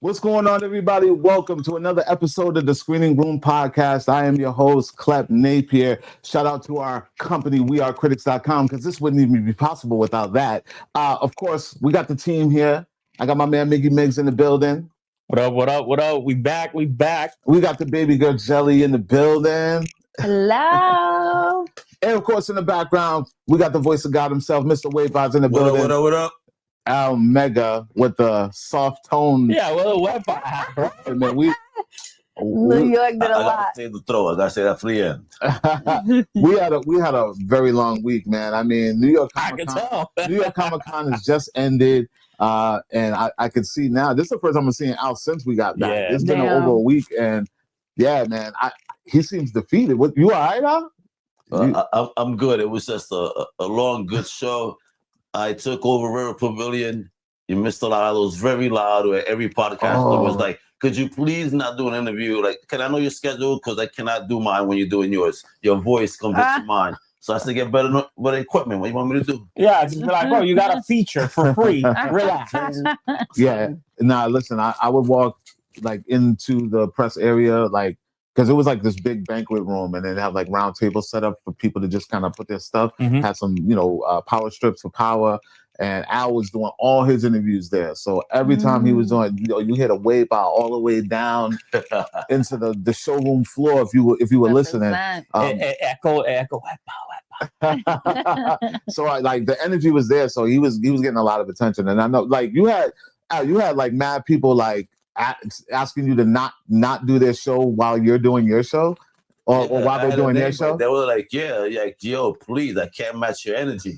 What's going on, everybody? Welcome to another episode of the Screening Room Podcast. I am your host, Clep Napier. Shout out to our company, wearecritics.com, because this wouldn't even be possible without that. Of course, we got the team here. I got my man, Miggy Miggs, in the building. What up, what up, what up? We back. We got the baby girl, Jelly, in the building. Hello. And, of course, in the background, we got the voice of God himself, Mr. Wade Vibes, in the building. What up? Al Mega with the soft tone. Yeah, well, what bro? Man, New York did a lot. I gotta say that for the end. we had a very long week, man. I mean, New York Comic Con has just ended, and I can see now. This is the first time I'm seeing Al since we got back. Yeah. It's been over a week, and yeah, man, he seems defeated. What, you all right, Al? I'm good. It was just a long, good show. I took over River Pavilion. You missed a lot of those very loud where every podcaster was like, could you please not do an interview? Like, can I know your schedule? Because I cannot do mine when you're doing yours. Your voice comes into mine. So I have to get better equipment. What do you want me to do? Yeah, just be like, bro, you got a feature for free. Relax. Yeah. Nah, listen, I would walk like into the press area, like, because it was like this big banquet room, and then they have like round tables set up for people to just kind of put their stuff. Mhm. Had some, power strips for power, and Al was doing all his interviews there. So every time he was doing, you hear the wave out all the way down into the showroom floor if you were listening. Echo. So the energy was there. So he was getting a lot of attention, and I know like you had like mad people like asking you to not do their show while you're doing your show, or while they're doing their show. They were like, yo, please, I can't match your energy.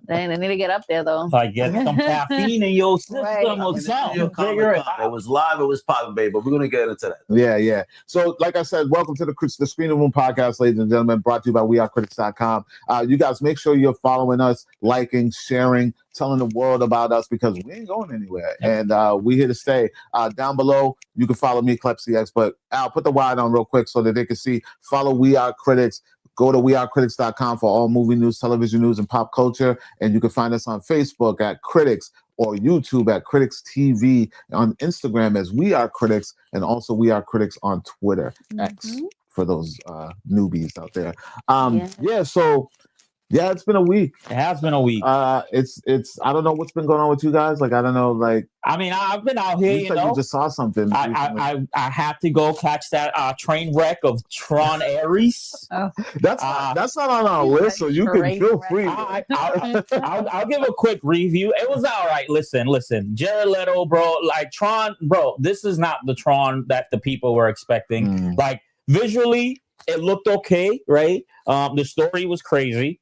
Dang, they need to get up there though. Like get some caffeine in your system or something. Figure it out. It was live, it was popping, babe, but we're gonna get into that. Yeah. So, like I said, welcome to the Screening Room Podcast, ladies and gentlemen, brought to you by wearecritics.com. You guys make sure you're following us, liking, sharing, telling the world about us, because we ain't going anywhere, and we here to stay. Down below, you can follow me, ClepCX, but I'll put the wide on real quick so that they can see. Follow We Are Critics. Go to wearecritics.com for all movie news, television news, and pop culture. And you can find us on Facebook at Critics, or YouTube at Critics TV, on Instagram as We Are Critics, and also We Are Critics on Twitter, X, for those newbies out there. So it's been a week. It has been a week. It's I don't know what's been going on with you guys. Like, I don't know, like, I mean, I've been out here, you just saw something. I have to go catch that train wreck of Tron Ares. That's not on our list, so you can feel free. I'll give a quick review. It was all right. Listen, Jared Leto, bro. Like Tron, bro. This is not the Tron that the people were expecting. Like visually, it looked okay, right? The story was crazy.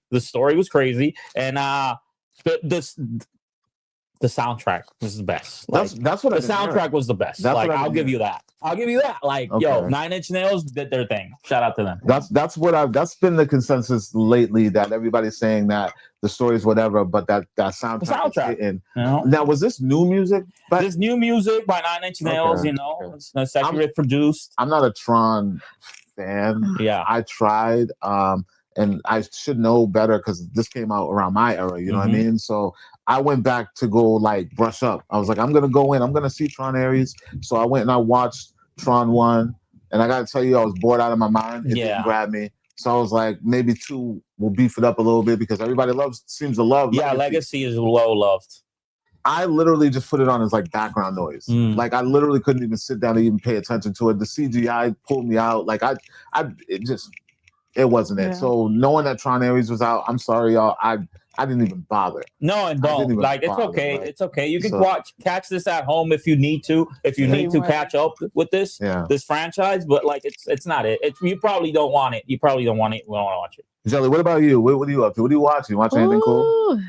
And the soundtrack was the best. Like, that's what the soundtrack was the best. Like, I'll give you that. Like, yo, Nine Inch Nails did their thing. Shout out to them. That's been the consensus lately, that everybody's saying that the story is whatever, but that soundtrack is hitting. Now, was this new music? This new music by Nine Inch Nails, it's Secular produced. I'm not a Tron fan. Yeah, I tried, and I should know better because this came out around my era. You know what I mean? So I went back to go like brush up. I was like, I'm gonna go in. I'm gonna see Tron Ares. So I went and I watched Tron 1, and I gotta tell you, I was bored out of my mind. It didn't grab me. So I was like, maybe 2 will beef it up a little bit because everybody seems to love. Yeah, Legacy is well loved. I literally just put it on as like background noise. Like I literally couldn't even sit down and even pay attention to it. The CGI pulled me out. Like it wasn't it. So knowing that Tron Ares was out, I'm sorry, y'all. I didn't even bother. No, and don't. Like, it's okay. It's okay. You can catch this at home if you need to. If you need to catch up with this franchise, but like it's not it. You probably don't want it. You probably don't want it. We don't want to watch it. Jelly, what about you? What are you up to? What are you watching? You watch anything cool?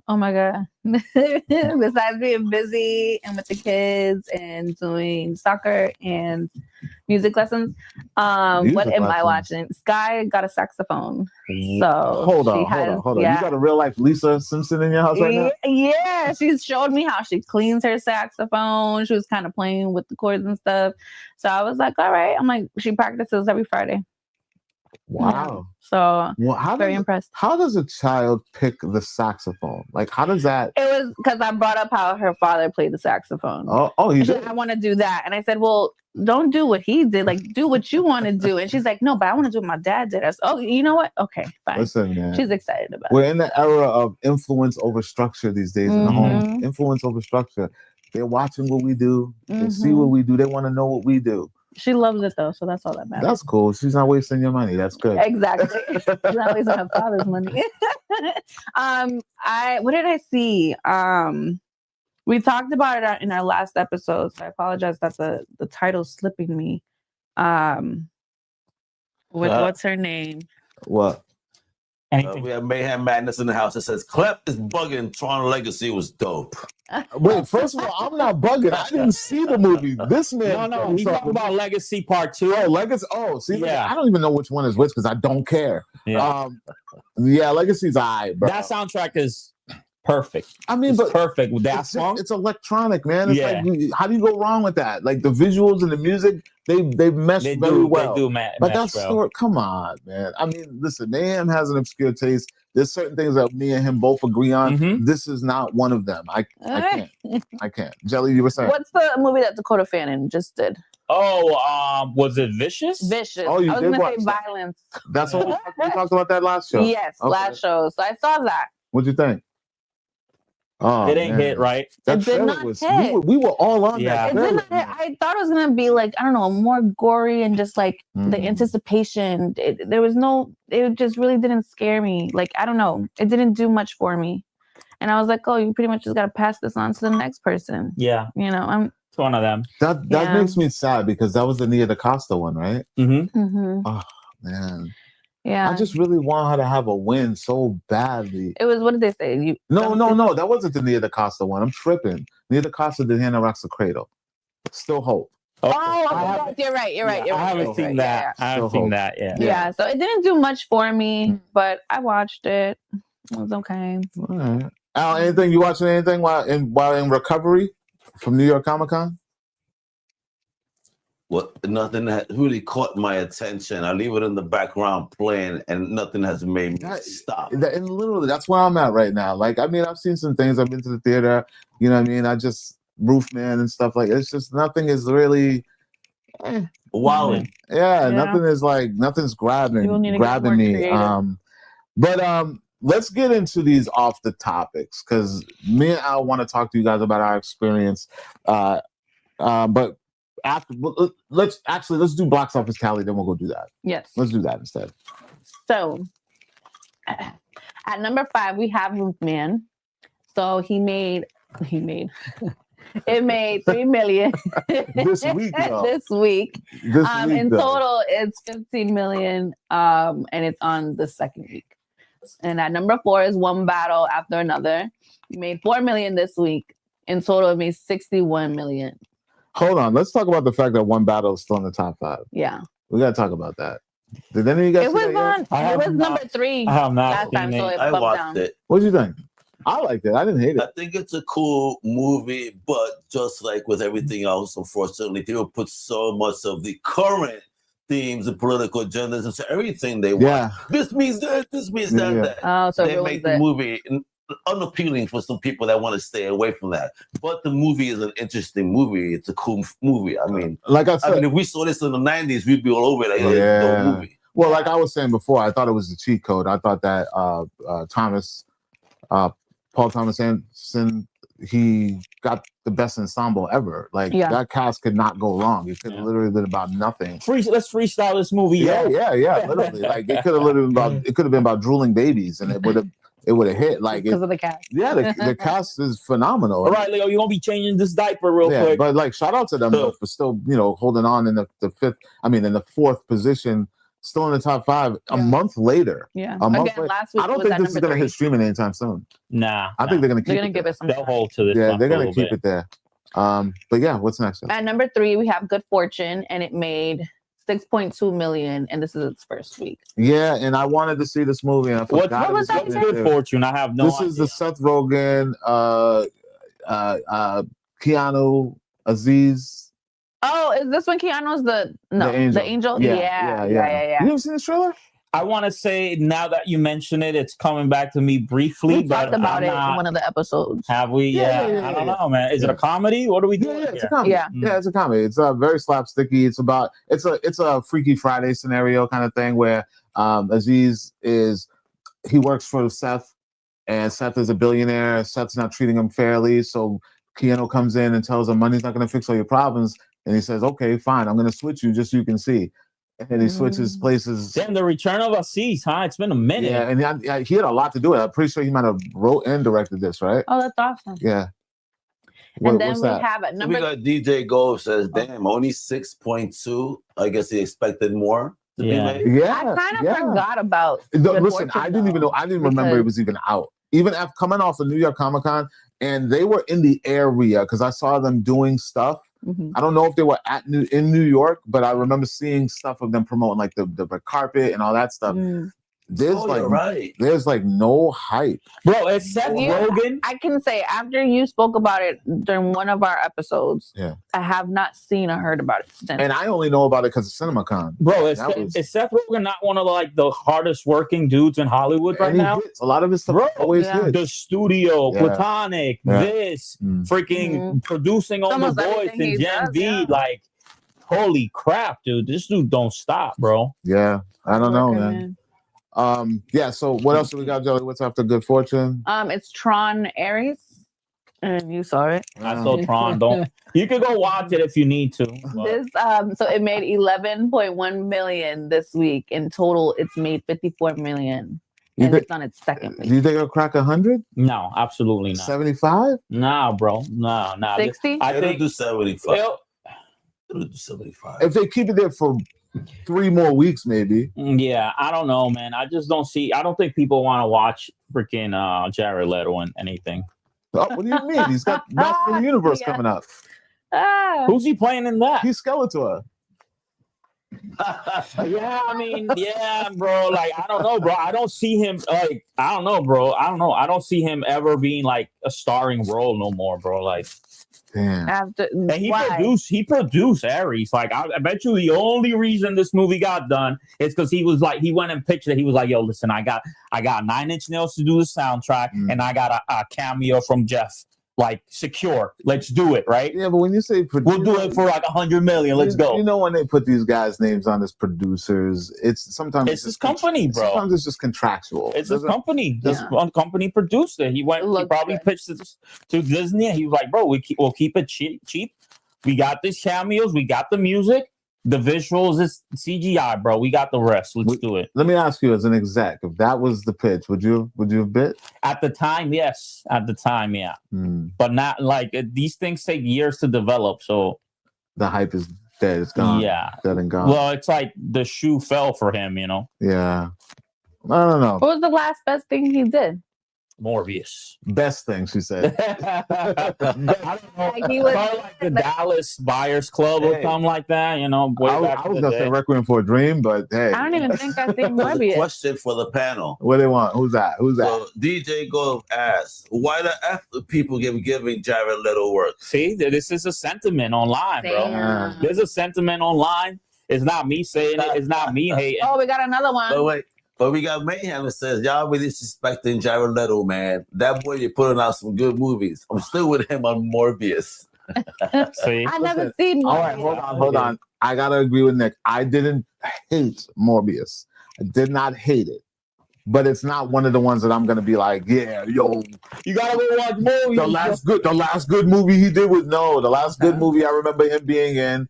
Oh my God. Besides being busy and with the kids and doing soccer and music lessons, what am I watching? Sky got a saxophone. So hold on. Yeah. You got a real life Lisa Simpson in your house right now? Yeah, she's showed me how she cleans her saxophone. She was kind of playing with the chords and stuff. So I was like, all right. I'm like, she practices every Friday. Wow. So Well, very impressed. How does a child pick the saxophone? Like, how does that? It was because I brought up how her father played the saxophone. He She did. said, I want to do that. And I said, well, don't do what he did. Like, do what you want to do. And she's like, no, but I want to do what my dad did. I said, oh, you know what? Okay, fine. Listen, man. She's excited about We're in the era of influence over structure these days in the home. Influence over structure. They're watching what we do. They see what we do. They want to know what we do. She loves it though, so that's all that matters. That's cool. She's not wasting your money. That's good. Exactly. She's not wasting her father's money. What did I see? We talked about it in our last episode, so I apologize that the title's slipping me. What's her name? What? We have Mayhem Madness in the house. It says, Clep is bugging. Tron Legacy was dope. Wait, first of all, I'm not bugging. I didn't see the movie. This man. No, he's talking about Legacy Part 2. Oh, Legacy. Oh, see, yeah. I don't even know which one is which because I don't care. Yeah, Legacy's all right, bro. That soundtrack is perfect. I mean, but perfect with that song. It's electronic, man. It's like, how do you go wrong with that? Like the visuals and the music, they mesh very well. They do, but that's well. Come on, man. I mean, listen, Mayhem has an obscure taste. There's certain things that me and him both agree on. This is not one of them. I can't. I can't. Jelly, you were saying. What's the movie that Dakota Fanning just did? Oh, was it Vicious? Vicious. Oh, you I was did gonna say watch Violence. That's what we talked about that last show. Yes, last show. So I saw that. What'd you think? Oh, it ain't hit right. That it did not hit. We were all on that. It did not hit. I thought it was gonna be like, I don't know, more gory and just like the anticipation. There was no. It just really didn't scare me. Like, I don't know. It didn't do much for me. And I was like, oh, you pretty much just gotta pass this on to the next person. Yeah. You know, it's one of them. That makes me sad because that was the Nia DaCosta one, right? Oh man. Yeah. I just really want her to have a win so badly. It was, what did they say? No. That wasn't the Nia DaCosta one. I'm tripping. Nia DaCosta did Hannah Rocks the Cradle. Still Hope. Oh, you're right. I haven't seen that. I haven't seen that yet. Yeah, so it didn't do much for me, but I watched it. It was okay. All right. Al, anything you watching anything while in recovery from New York Comic Con? Nothing that really caught my attention. I leave it in the background playing, and nothing has made me stop. And literally, that's where I'm at right now. Like, I mean, I've seen some things. I've been to the theater. You know what I mean? I just Roofman and stuff like. It's just nothing is really. Wowing. Yeah, nothing's grabbing me. But let's get into these off the topics because me and Al want to talk to you guys about our experience. But let's do box office tally, then we'll go do that. Yes. Let's do that instead. So at number 5, we have Roofman. So it made $3 million this week. This week. In total, it's $15 million, and it's on the second week. And at number 4 is One Battle After Another. We made $4 million this week. In total, it made $61 million. Hold on, let's talk about the fact that One Battle is still in the top 5. Yeah, we gotta talk about that. Did any of you guys? It was number 3. I have not last time, so it I bumped watched down. it. What do you think? I liked it. I didn't hate it. I think it's a cool movie, but just like with everything else, unfortunately, people put so much of the current themes and political agendas into everything they want. This means that. This means that. Oh, so they make the movie unappealing for some people that want to stay away from that. But the movie is an interesting movie. It's a cool movie. I mean, like I said, if we saw this in the 90s, we'd be all over it. Like, it's a dope movie. Well, like I was saying before, I thought it was the cheat code. I thought that Paul Thomas Anderson, he got the best ensemble ever. Like that cast could not go wrong. It could have literally been about nothing. Let's freestyle this movie. Yeah. Literally, like it could have literally been about drooling babies, and it would have hit like because of the cast. Yeah, the cast is phenomenal. All right, Leo, you're gonna be changing this diaper real quick. But like, shout out to them for still, holding on in the 4th position. Still in the top 5 a month later. Yeah. A month later. Last week I don't think this is going to hit streaming anytime soon. Nah. I think they're going to keep it. Give it some They'll hold to this. Yeah, they're going to keep it there. But yeah, what's next? At number 3, we have Good Fortune, and it made $6.2 million, and this is its first week. Yeah, and I wanted to see this movie, and I forgot. What was that? Good Fortune. I have no idea. This is the Seth Rogen, Keanu, Aziz. Oh, is this when Keanu's the angel? Yeah. You ever seen this trailer? I want to say now that you mention it, it's coming back to me briefly. We talked about it in one of the episodes. Have we? Yeah. I don't know, man. Is it a comedy? What are we doing? Yeah, it's a comedy. Yeah, it's a comedy. It's very slapsticky. It's a Freaky Friday scenario kind of thing where Aziz he works for Seth, and Seth is a billionaire. Seth's not treating him fairly, so Keanu comes in and tells him money's not going to fix all your problems, and he says, "Okay, fine, I'm going to switch you just so you can see." And then he switches places. Then the return of Aziz, huh? It's been a minute. Yeah, and he had a lot to do with it. I'm pretty sure he might have wrote and directed this, right? Oh, that's awesome. Yeah. And then we have it. We got DJ Go says, "Damn, only 6.2. I guess he expected more to be made." Yeah, I kind of forgot about. Listen, I didn't even know. I didn't remember it was even out. Even after coming off of New York Comic Con, and they were in the area because I saw them doing stuff. I don't know if they were in New York, but I remember seeing stuff of them promoting like the carpet and all that stuff. There's there's like no hype, bro. It's Seth Rogen. I can say after you spoke about it during one of our episodes, I have not seen or heard about it since. And I only know about it because of CinemaCon. Bro, is Seth Rogen not one of the hardest working dudes in Hollywood right now? A lot of his stuff always hits. The Studio, Platonic, this, freaking producing on The Voice and Gen V. Like, holy crap, dude! This dude don't stop, bro. Yeah, I don't know, man. So what else do we got, Jelly? What's after Good Fortune? It's Tron Ares, and you saw it. I saw Tron. You can go watch it if you need to. This so it made 11.1 million this week. In total, it's made 54 million. It's on its second week. Do you think it'll crack 100? No, absolutely not. 75? Nah, bro. No. 60? I think do 75. It'll do 75. If they keep it there for 3 more weeks, maybe. Yeah, I don't know, man. I just don't see. I don't think people want to watch freaking Jared Leto and anything. Oh, what do you mean? He's got Master of the Universe coming up. Who's he playing in that? He's Skeletor. Yeah, I mean, bro. Like, I don't know, bro. I don't see him. Like, I don't know, bro. I don't know. I don't see him ever being like a starring role no more, bro. Like. Damn. And he produced Ares. Like, I bet you the only reason this movie got done is because he went and pitched it. He was like, "Yo, listen, I got 9 Inch Nails to do the soundtrack, and I got a cameo from Jeff. Like, secure. Let's do it, right? Yeah, but when you say we'll do it for like 100 million. Let's go. You know, when they put these guys' names on as producers, it's his company, bro. Sometimes it's just contractual. It's his company. This company produced it. He probably pitched it to Disney, and he was like, "Bro, we'll keep it cheap. We got these cameos. We got the music. The visuals is CGI, bro. We got the rest. Let's do it." Let me ask you, as an exec, if that was the pitch, would you have bid? At the time, yes. At the time, yeah. But not like these things take years to develop. So the hype is dead. It's gone. Yeah, dead and gone. Well, it's like the shoe fell for him, you know. Yeah, I don't know. What was the last best thing he did? Morbius. Best thing, she said. I don't know. Like he was like the Dallas Buyers Club or something like that, you know. I was gonna say Requiem for a Dream, but hey, I don't even think I've seen Morbius. Question for the panel. What do they want? Who's that? So DJ Go asks, "Why the F do people giving Jared Leto work?" See, this is a sentiment online, bro. There's a sentiment online. It's not me saying it. It's not me hating. Oh, we got another one. But wait. But we got Mayhem that says, "Y'all really disrespecting Jared Leto, man. That boy, you're putting out some good movies. I'm still with him on Morbius." See? I never seen Morbius. All right, hold on. I gotta agree with Nick. I didn't hate Morbius. I did not hate it. But it's not one of the ones that I'm gonna be like, yeah, yo, you gotta go watch Morbius. The last good movie he did was the last good movie I remember him being in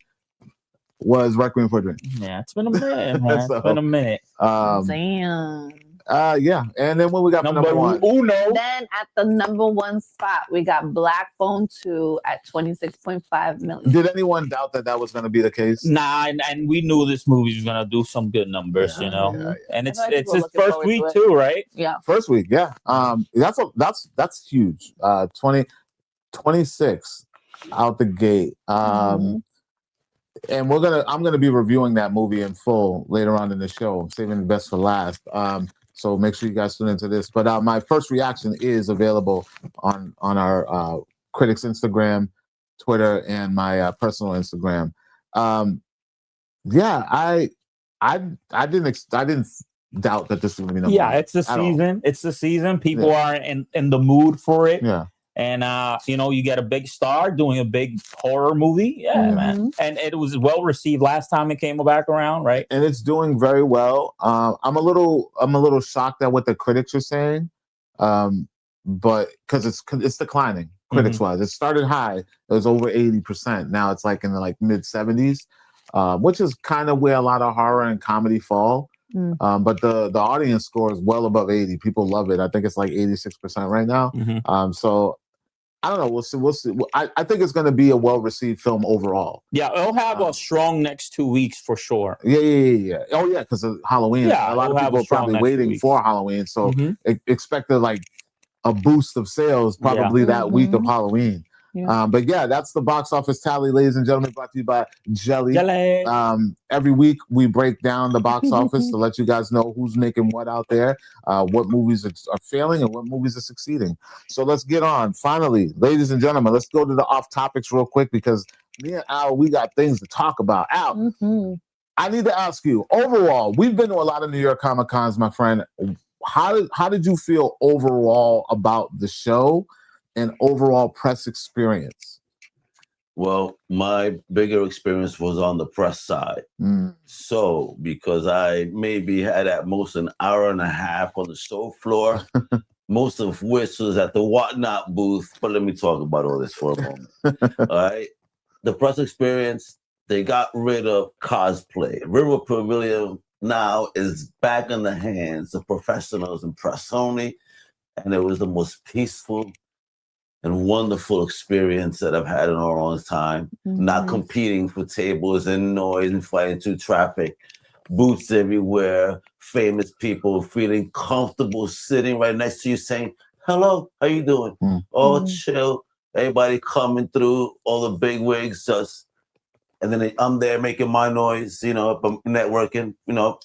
was Requiem for a Dream. Yeah, it's been a minute, man. It's been a minute. Damn. Yeah. And then when we got number one. Then at the number one spot, we got Black Phone 2 at 26.5 million. Did anyone doubt that was going to be the case? Nah, and we knew this movie was going to do some good numbs, you know. Yeah. And it's his first week too, right? Yeah. First week, yeah. That's huge. 26 out the gate. And I'm gonna be reviewing that movie in full later on in the show. I'm saving the best for last. So make sure you guys tune into this. But my first reaction is available on our critics Instagram. Twitter and my personal Instagram. Yeah, I didn't doubt that this was going to be number one. It's the season. It's the season. People are in the mood for it. Yeah. And you get a big star doing a big horror movie. Yeah, man. And it was well received last time it came back around, right? And it's doing very well. I'm a little shocked at what the critics are saying. But because it's declining critics wise. It started high. It was over 80%. Now it's like in the mid 70s, which is kind of where a lot of horror and comedy fall. But the audience score is well above 80. People love it. I think it's like 86% right now. So I don't know. We'll see. I think it's going to be a well-received film overall. Yeah, it'll have a strong next 2 weeks for sure. Yeah. Oh yeah, because of Halloween. Yeah, a lot of people are probably waiting for Halloween, so expect a boost of sales probably that week of Halloween. Yeah. But yeah, that's the box office tally, ladies and gentlemen, brought to you by Jelly. Every week we break down the box office to let you guys know who's making what out there, what movies are failing and what movies are succeeding. So let's get on. Finally, ladies and gentlemen, let's go to the off topics real quick because me and Al, we got things to talk about. Al, I need to ask you, overall, we've been to a lot of New York Comic Cons, my friend. How did you feel overall about the show and overall press experience? Well, my bigger experience was on the press side. So, because I maybe had at most an hour and a half on the show floor, most of which was at the Whatnot booth. But let me talk about all this for a moment. All right. The press experience, they got rid of cosplay. River Pavilion now is back in the hands of professionals and press only. And it was the most peaceful and wonderful experience that I've had in a long time. Not competing for tables and noise and fighting through traffic. Booths everywhere, famous people feeling comfortable sitting right next to you saying, hello, how you doing? Oh, chill. Everybody coming through, all the big wigs just, and then I'm there making my noise, networking,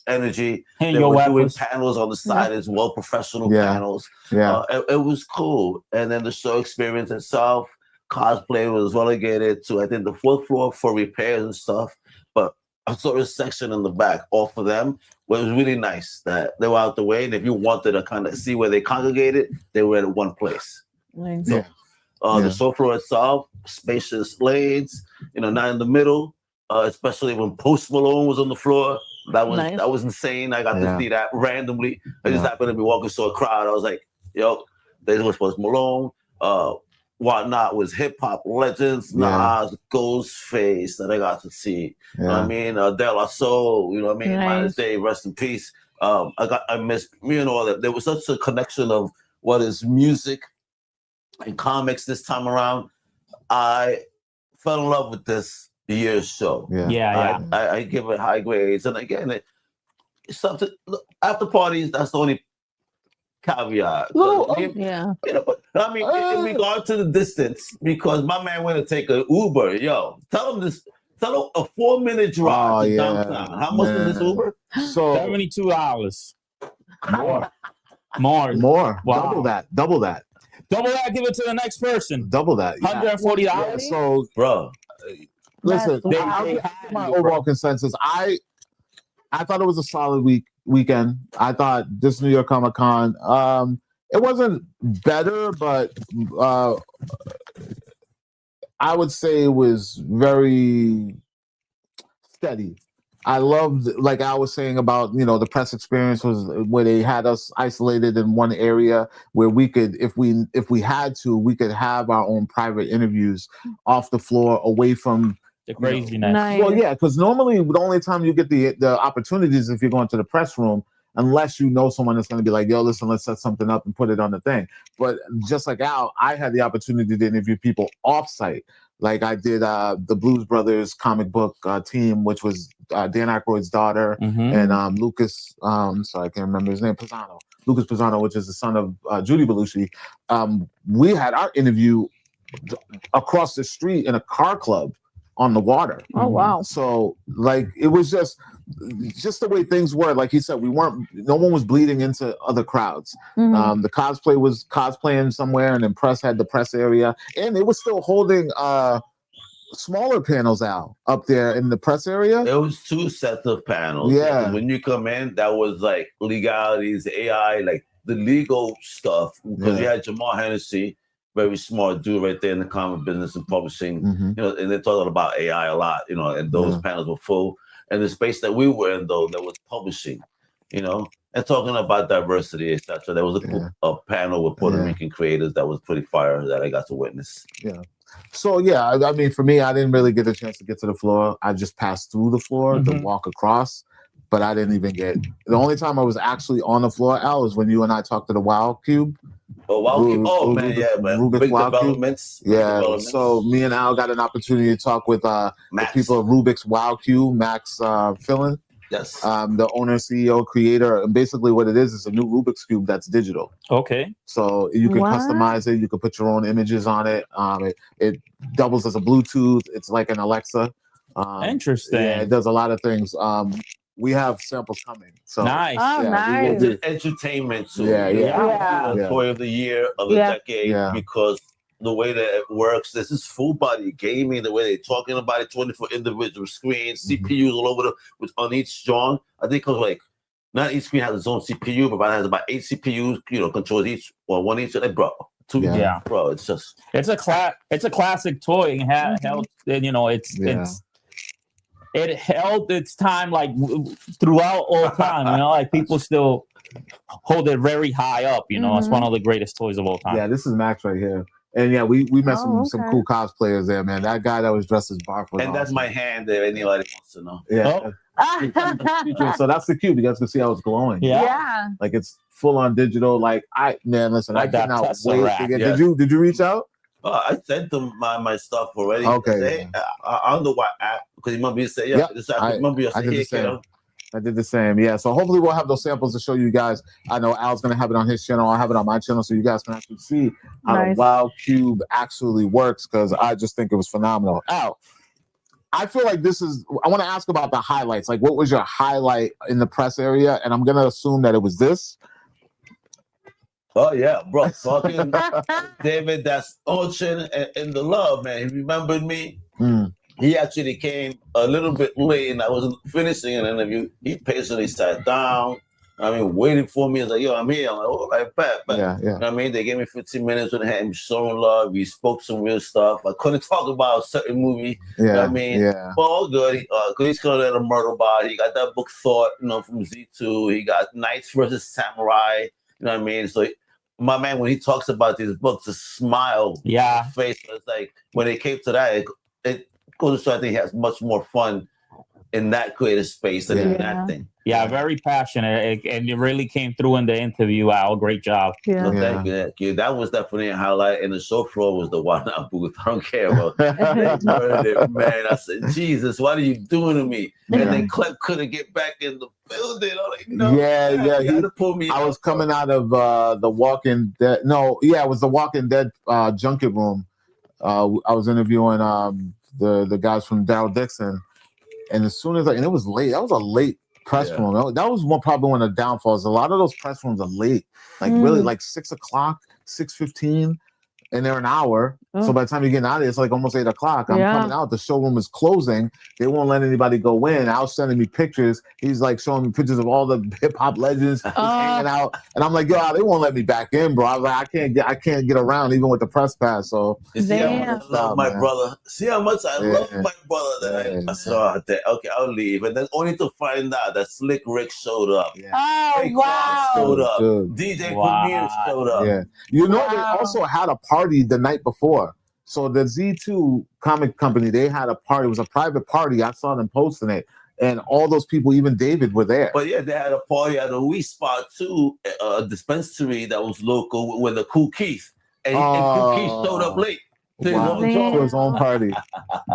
energy. They were doing panels on the side as well, professional panels. It was cool. And then the show experience itself, cosplay was relegated to, I think, the 4th floor for repairs and stuff. But I saw a section in the back off of them where it was really nice that they were out the way. And if you wanted to kind of see where they congregated, they were at one place. So, the show floor itself, spacious lanes, not in the middle, especially when Post Malone was on the floor. That was insane. I got to see that randomly. I just happened to be walking through a crowd. I was like, yo, this was Post Malone. Whatnot was hip hop legends, Nas, Ghostface that I got to see. You know what I mean? De La Soul, Minus Day, rest in peace. I missed all that. There was such a connection of what is music and comics this time around. I fell in love with this year's show. I give it high grades. And again, it's something. Look, after parties, that's the only caveat. But I mean, in regard to the distance, because my man went to take an Uber. Yo, tell him a 4-minute drive to downtown. How much is this Uber? So $72. More. Wow. Double that. Give it to the next person. Double that. $140. Yeah, so, bro, listen. My overall consensus. I thought it was a solid weekend. I thought this New York Comic Con. It wasn't better, but I would say it was very steady. I loved, like I was saying about, the press experience was where they had us isolated in one area where we could, if we had to, we could have our own private interviews off the floor, away from the craziness. Well, yeah, because normally the only time you get the opportunities if you're going to the press room, unless you know someone that's going to be like, yo, listen, let's set something up and put it on the thing. But just like Al, I had the opportunity to interview people off-site. Like I did the Blues Brothers comic book team, which was Dan Aykroyd's daughter and Lucas, sorry, I can't remember his name, Pisano. Lucas Pisano, which is the son of Judy Belushi. We had our interview across the street in a car club on the water. Oh, wow. So like, it was just the way things were. Like he said, no one was bleeding into other crowds. The cosplay was cosplaying somewhere, and then press had the press area, and it was still holding smaller panels out up there in the press area? It was 2 sets of panels. Yeah. When you come in, that was like legalities, AI, like the legal stuff. Because you had Jamal Hennessy, very smart dude right there in the comic business and publishing. You know, and they're talking about AI a lot. You know, and those panels were full. And the space that we were in, though, that was publishing. You know, and talking about diversity, etc. There was a panel with Puerto Rican creators that was pretty fire that I got to witness. Yeah. So yeah, I mean, for me, I didn't really get a chance to get to the floor. I just passed through the floor to walk across, but I didn't even get. The only time I was actually on the floor, Al, is when you and I talked to the Wow Cube. Oh, Wow Cube! Oh man, yeah, man. Rubik's Big Wow developments. Cube. Yeah. So me and Al got an opportunity to talk with the people of Rubik's Wow Cube, Max Fillin. Yes. The owner, CEO, creator. And basically what it is a new Rubik's Cube that's digital. Okay. So you can customize it. You can put your own images on it. It doubles as a Bluetooth. It's like an Alexa. Interesting. Yeah, it does a lot of things. We have samples coming. So nice. Oh, nice. It's entertainment too. Yeah. Toy of the year of the decade because the way that it works, this is full body gaming, the way they're talking about it, 24 individual screens, CPUs all over on each joint. I think because like not each screen has its own CPU, but it has about 8 CPUs, you know, controls each or one each. Like, bro, bro, it's just it's a classic toy and held, and you know it held its time like throughout all time. You know, like people still hold it very high up. You know, it's one of the greatest toys of all time. Yeah, this is Max right here. And yeah, we met some cool cosplayers there, man. That guy that was dressed as Barf was and that's my hand there. Anybody wants to know? Yeah. So that's the cube. You guys can see how it's glowing. Yeah. Like it's full on digital. Like listen, like I cannot wait to get. Did you reach out? I sent them my stuff already. Okay. I don't know what app because you remember you said I did the same. Yeah. So hopefully we'll have those samples to show you guys. I know Al's gonna have it on his channel. I'll have it on my channel so you guys can actually see how the Wow Cube actually works because I just think it was phenomenal. Al, I feel like I want to ask about the highlights. Like, what was your highlight in the press area? And I'm gonna assume that it was this. Oh yeah, bro. Fucking David, that's Ocean and the Love, man. He remembered me. He actually came a little bit late and I wasn't finishing an interview. He patiently sat down. I mean, waiting for me. I was like, yo, I'm here. I'm like, oh, like, bet. Yeah. You know what I mean? They gave me 15 minutes with him showing love. We spoke some real stuff. I couldn't talk about a certain movie. You know what I mean? Yeah. But all good. He's calling it a murder body. He got that book Thought, you know, from Z2. He got Knights versus Samurai. You know what I mean? So my man, when he talks about these books, a smile on his face. It's like when it came to that, it goes to show I think he has much more fun in that creative space than in that thing. Yeah, very passionate, and it really came through in the interview. Al, great job. Thank you. That was definitely a highlight. And the show floor was the one booth. I don't care about it, man. I said, Jesus, what are you doing to me? And then Clem couldn't get back in the building. I'm like, no. Yeah. He had to pull me I out, was coming out of the Walking Dead. No, it was the Walking Dead junket room. I was interviewing the guys from Daryl Dixon, and as soon as and it was late. That was a late press room. That was probably one of the downfalls. A lot of those press rooms are late, like really like 6 o'clock, 6:15, and they're an hour. So by the time you get out of it, it's like almost 8 o'clock. I'm coming out. The showroom is closing. They won't let anybody go in. Al's sending me pictures. He's like showing me pictures of all the hip hop legends hanging out, and I'm like, yo, they won't let me back in, bro. I was like, I can't get around even with the press pass. So you see how much I love my brother. See how much I love my brother. That I saw that. Okay, I'll leave, and then only to find out that Slick Rick showed up. Oh wow! Showed up. DJ Premier showed up. Yeah, you know they also had a party the night before. So the Z2 comic company, they had a party. It was a private party. I saw them posting it. And all those people, even David, were there. But yeah, they had a party at a wee spot too, a dispensary that was local with a Cool Keith. And Cool Keith showed up late. To his own party.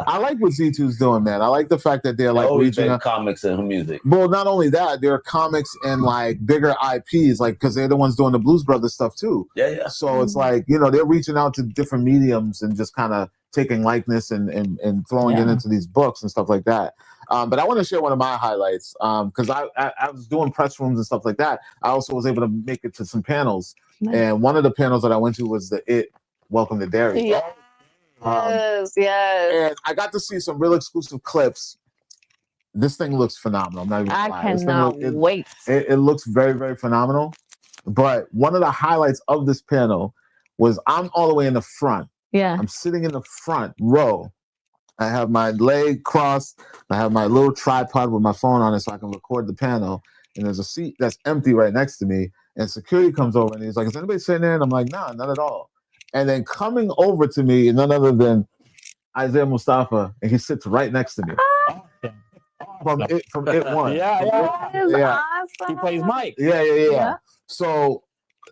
I like what Z2's doing, man. I like the fact that they're like reaching out comics and music. Well, not only that, there are comics and like bigger IPs, like because they're the ones doing the Blues Brothers stuff too. Yeah. So it's like, you know, they're reaching out to different mediums and just kind of taking likeness and throwing it into these books and stuff like that. But I want to share one of my highlights because I was doing press rooms and stuff like that. I also was able to make it to some panels. And one of the panels that I went to was the Welcome to Daredevil. Yes. And I got to see some real exclusive clips. This thing looks phenomenal. I'm not even gonna lie. Cannot wait. It looks very, very phenomenal. But one of the highlights of this panel was I'm all the way in the front. Yeah. I'm sitting in the front row. I have my leg crossed. I have my little tripod with my phone on it so I can record the panel. And there's a seat that's empty right next to me. And security comes over and he's like, is anybody sitting there? And I'm like, nah, not at all. And then coming over to me, none other than Isaiah Mustafa, and he sits right next to me. From It One. That is awesome. He plays Mike. Yeah. So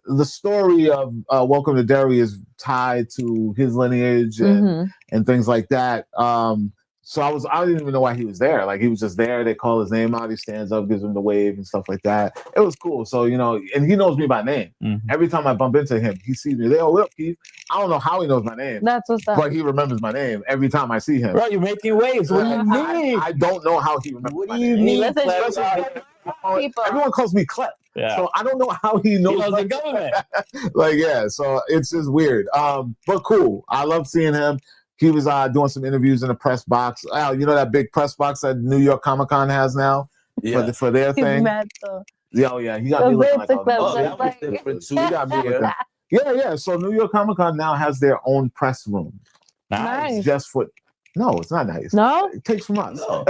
the story of Welcome to Derry is tied to his lineage and things like that. So I didn't even know why he was there. Like, he was just there. They call his name out. He stands up, gives him the wave and stuff like that. It was cool. So, and he knows me by name. Every time I bump into him, he sees me. They what up, Keith? I don't know how he knows my name. That's what's up. But he remembers my name every time I see him. Bro, you're making waves. What do you mean? I don't know how he remembers my you name. mean? Everyone calls me Clep. Yeah. So I don't know how he knows the government. So it's just weird. But cool. I love seeing him. He was doing some interviews in the press box. You know that big press box that New York Comic Con has now for their thing? Yeah. He got me looking like he got me looking. Yeah. So New York Comic Con now has their own press room. Nice. Just for no, it's not nice. No, it takes from us. No.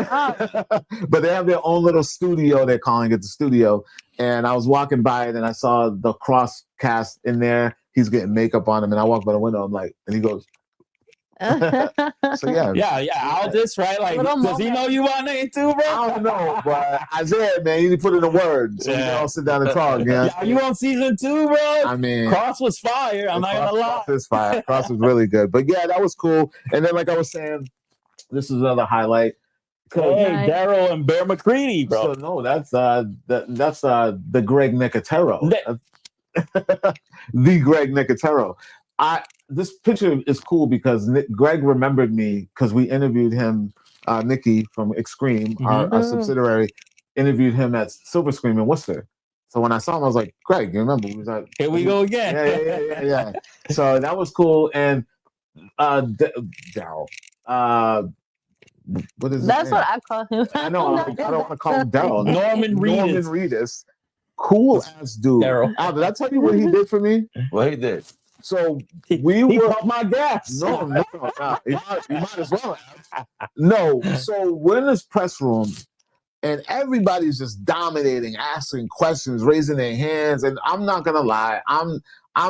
But they have their own little studio. They're calling it the studio. And I was walking by it and I saw the cross cast in there. He's getting makeup on him, and I walked by the window. I'm like, and he goes. So yeah. Aldous, right? Like, does he know you by name too, bro? I don't know, but Isaiah, man, you need to put in a word so we can all sit down and talk. Yeah, are you on season 2, bro? I mean, Cross was fire. I'm not gonna lie. Cross is fire. Cross was really good, but yeah, that was cool. And then, like I was saying, this is another highlight. Hey, Daryl and Bear McCready, bro. So no, that's the Greg Nicotero, the Greg Nicotero. This picture is cool because Greg remembered me because we interviewed him. Nikki from Extreme, our subsidiary, interviewed him at Silver Scream in Worcester. So when I saw him, I was like, Greg, you remember? He was like, here we go again. Yeah. So that was cool. And Daryl. What is that's what I call him. I know. I don't want to call him Daryl. Norman Reedus. Cool ass dude. Daryl. Did I tell you what he did for me? What he did? So he caught my gas. No. You might as well have. No. So we're in this press room and everybody's just dominating, asking questions, raising their hands. And I'm not gonna lie, I'm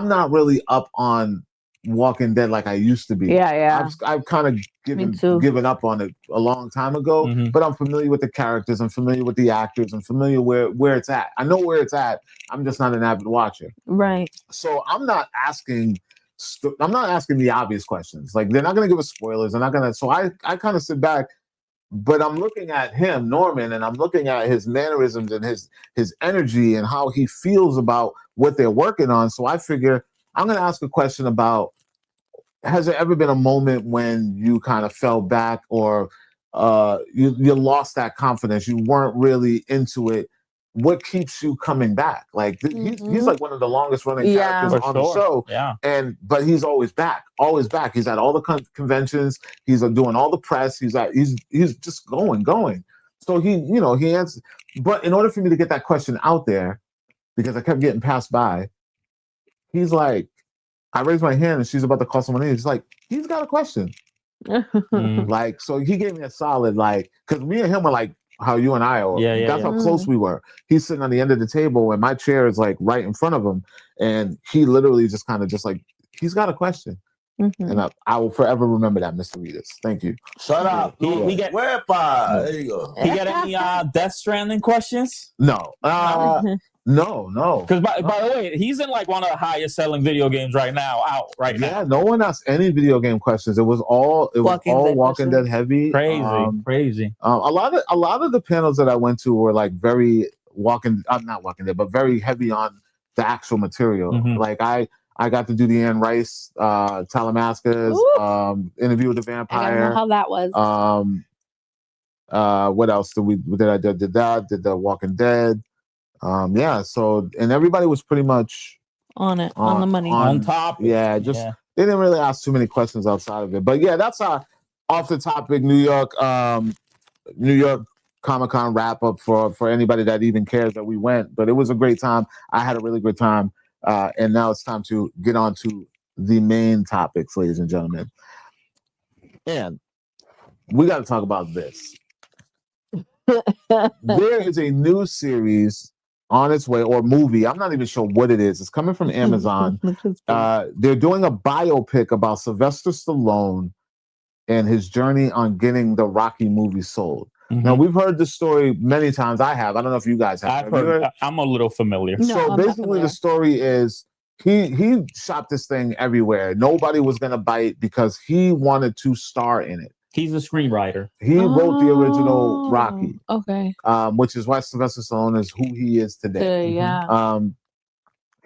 not really up on Walking Dead like I used to be. Yeah. I've kind of given up on it a long time ago, but I'm familiar with the characters, I'm familiar with the actors, I'm familiar where it's at. I know where it's at. I'm just not an avid watcher. Right. So I'm not asking the obvious questions. Like, they're not going to give us spoilers. They're not going to. So I kind of sit back, but I'm looking at him, Norman, and I'm looking at his mannerisms and his energy and how he feels about what they're working on. So I figure I'm going to ask a question about, has there ever been a moment when you kind of fell back or you lost that confidence? You weren't really into it. What keeps you coming back? Like, he's like one of the longest running characters on the show. Yeah. But he's always back. He's at all the conventions. He's doing all the press. He's just going. So he answers. But in order for me to get that question out there, because I kept getting passed by, he's like, I raised my hand and she's about to call someone in. He's like, he's got a question. Like, so he gave me a solid, like, because me and him were like how you and I are. That's how close we were. He's sitting on the end of the table and my chair is like right in front of him. And he literally just kind of just like, he's got a question. And I will forever remember that, Mr. Reedus. Thank you. Shut up. There you go. He got any Death Stranding questions? No. No. Because by the way, he's in like one of the highest selling video games right now. Now. Yeah, no one asked any video game questions. It was all Walking Dead heavy. Crazy. A lot of the panels that I went to were like very not Walking Dead, but very heavy on the actual material. Like I got to do the Anne Rice, Talamasca's interview with the vampire. I don't know how that was. What else did I do? Did the Walking Dead. So, and everybody was pretty much on the money, on top. Yeah, just they didn't really ask too many questions outside of it. But yeah, that's our off the topic New York Comic-Con wrap up for anybody that even cares that we went. But it was a great time. I had a really good time. And now it's time to get on to the main topics, ladies and gentlemen. And we got to talk about this. There is a new series on its way, or movie. I'm not even sure what it is. It's coming from Amazon. They're doing a biopic about Sylvester Stallone and his journey on getting the Rocky movie sold. Mm-hmm. Now, we've heard this story many times. I have. I don't know if you guys have. I've heard. I'm a little familiar. No, so basically, the story is he shot this thing everywhere. Nobody was going to bite because he wanted to star in it. He's a screenwriter. He wrote the original Rocky. Okay. Which is why Sylvester Stallone is who he is today. Yeah.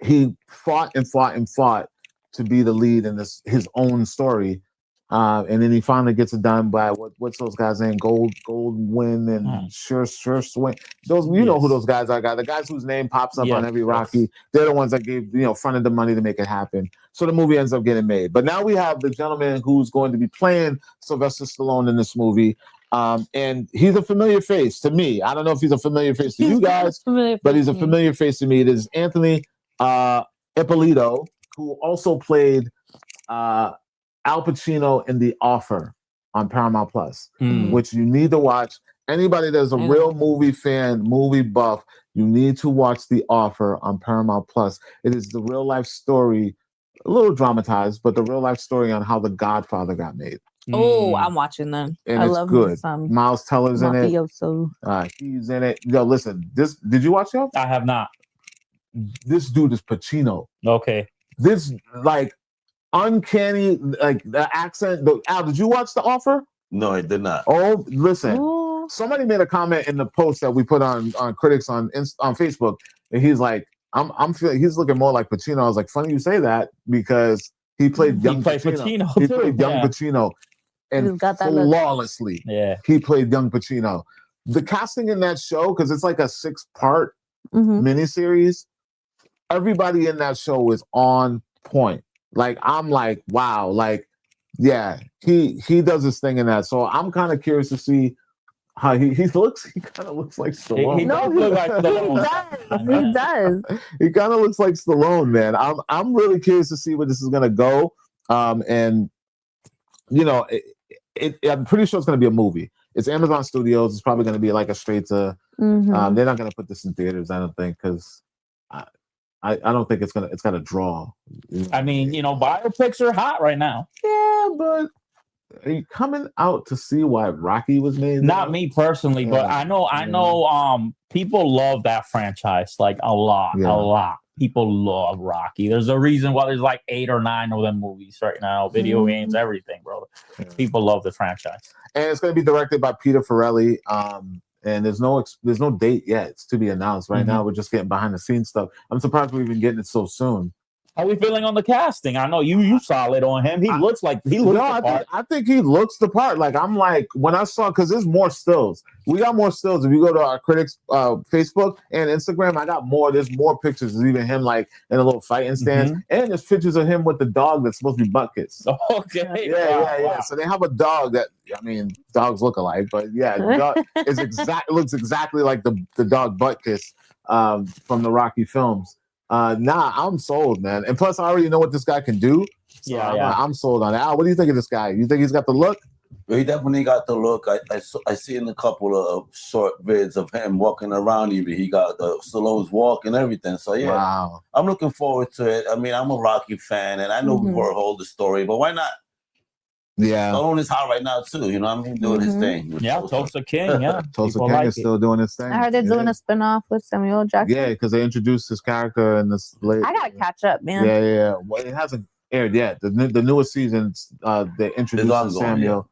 He fought to be the lead in his own story. And then he finally gets it done by what's those guys' name? Goldwyn and Sure Swing. Those know who those guys are. The guys whose name pops up on every Rocky. They're the ones that gave fronted the money to make it happen. So the movie ends up getting made. But now we have the gentleman who's going to be playing Sylvester Stallone in this movie. And he's a familiar face to me. I don't know if he's a familiar face to you guys, but he's a familiar face to me. It is Anthony Ippolito, who also played Al Pacino in The Offer on Paramount Plus, which you need to watch. Anybody that's a real movie fan, movie buff, you need to watch The Offer on Paramount Plus. It is the real life story, a little dramatized, but the real life story on how The Godfather got made. Oh, I'm watching them. And I love good. Miles Teller's in it. He's in it. Yo, listen, did you watch it? I have not. This dude is Pacino. Okay. This uncanny, like the accent. Al, did you watch The Offer? No, I did not. Oh, listen. Somebody made a comment in the post that we put on Critics on Facebook, and he's like, I'm feeling he's looking more like Pacino. I was like, funny you say that because he played young Pacino. He played young Pacino, and flawlessly. Yeah, he played young Pacino. The casting in that show, because it's like a 6-part miniseries, everybody in that show is on point. Like, I'm like, wow, like, yeah, he does his thing in that. So I'm kind of curious to see how he looks. He kind of looks like Stallone. He does. He kind of looks like Stallone, man. I'm really curious to see where this is gonna go. And I'm pretty sure it's gonna be a movie. It's Amazon Studios. It's probably gonna be like a straight to. They're not gonna put this in theaters, I don't think, because I don't think it's gonna draw. I mean, biopics are hot right now. Yeah, but are you coming out to see why Rocky was made? Not me personally, but I know people love that franchise like a lot. People love Rocky. There's a reason why there's like 8 or 9 of them movies right now, video games, everything, bro. People love the franchise. And it's going to be directed by Peter Farrelly. And there's no date yet. It's to be announced. Right now, we're just getting behind the scenes stuff. I'm surprised we're even getting it so soon. How are we feeling on the casting? I know you solid on him. He looks the part. I think he looks the part. Like, I'm like, when I saw, because there's more stills. We got more stills. If you go to our Critics Facebook and Instagram, I got more. There's more pictures. There's even him like in a little fighting stance. And there's pictures of him with the dog that's supposed to be Butkus. Okay. Yeah. So they have a dog that, I mean, dogs look alike, but yeah, the dog looks exactly like the dog Butkus from the Rocky films. I'm sold, man. And plus, I already know what this guy can do. So I'm sold on it. Al, what do you think of this guy? You think he's got the look? He definitely got the look. I seen a couple of short vids of him walking around. Even he got Stallone's walk and everything. So yeah, wow. I'm looking forward to it. I mean, I'm a Rocky fan, and I know we've heard the story, but why not? Yeah, Stallone is hot right now too. You know what I mean, doing his thing. Yeah, Tulsa King. Yeah, Tulsa King is still doing his thing. I heard they're doing a spinoff with Samuel Jackson. Yeah, because they introduced his character in this late. I gotta catch up, man. Yeah. Well, it hasn't aired yet. The newest season, they introduced Samuel,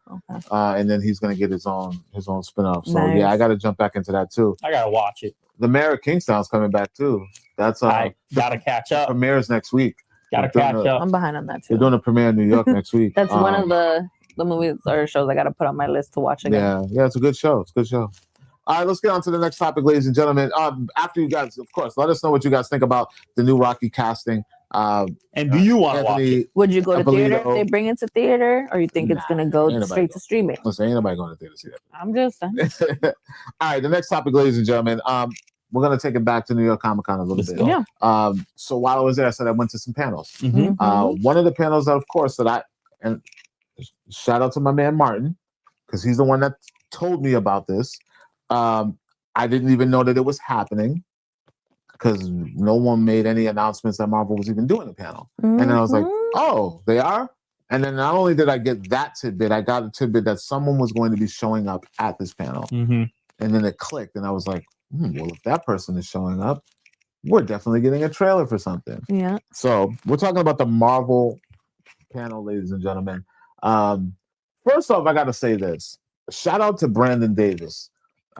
and then he's gonna get his own spinoff. So yeah, I gotta jump back into that too. I gotta watch it. The Mayor of Kingstown's coming back too. That's I gotta catch up. Premieres next week. Gotta catch up. I'm behind on that too. They're doing a premiere in New York next week. That's one of the movies or shows I gotta put on my list to watch again. Yeah, it's a good show. All right, let's get on to the next topic, ladies and gentlemen. After you guys, of course, let us know what you guys think about the new Rocky casting. And do you want to watch it? Would you go to theater if they bring it to theater, or you think it's gonna go straight to streaming? Listen, ain't nobody going to theater to see that. I'm just saying. All right, the next topic, ladies and gentlemen. We're gonna take it back to New York Comic Con a little bit. Yeah. So while I was there, I said I went to some panels. Mm-hmm. One of the panels that, of course, and shout out to my man Martin, because he's the one that told me about this. I didn't even know that it was happening because no one made any announcements that Marvel was even doing a panel. And then I was like, oh, they are? And then not only did I get that tidbit, I got a tidbit that someone was going to be showing up at this panel. Mm-hmm. And then it clicked, and I was like, well, if that person is showing up, we're definitely getting a trailer for something. Yeah. So we're talking about the Marvel panel, ladies and gentlemen. First off, I got to say this. Shout out to Brandon Davis.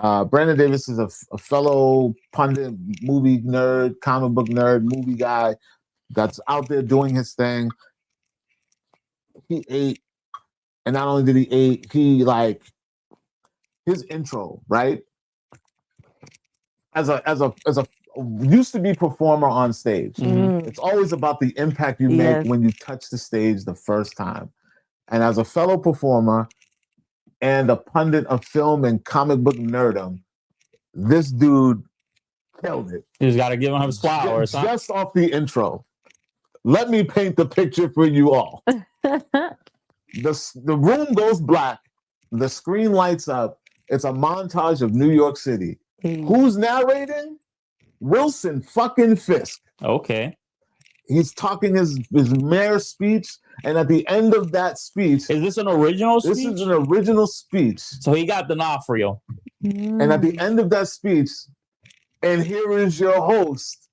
Brandon Davis is a fellow pundit, movie nerd, comic book nerd, movie guy that's out there doing his thing. He ate, and not only did he eat, his intro, right? As a used to be performer on stage. It's always about the impact you make when you touch the stage the first time. And as a fellow performer and a pundit of film and comic book nerdom, this dude killed it. You just got to give him his flowers. Just off the intro. Let me paint the picture for you all. The room goes black. The screen lights up. It's a montage of New York City. Who's narrating? Wilson fucking Fisk. Okay. He's talking his mayor speech, and at the end of that speech, is this an original speech? This is an original speech. So he got the D'Onofrio. And at the end of that speech, and here is your host,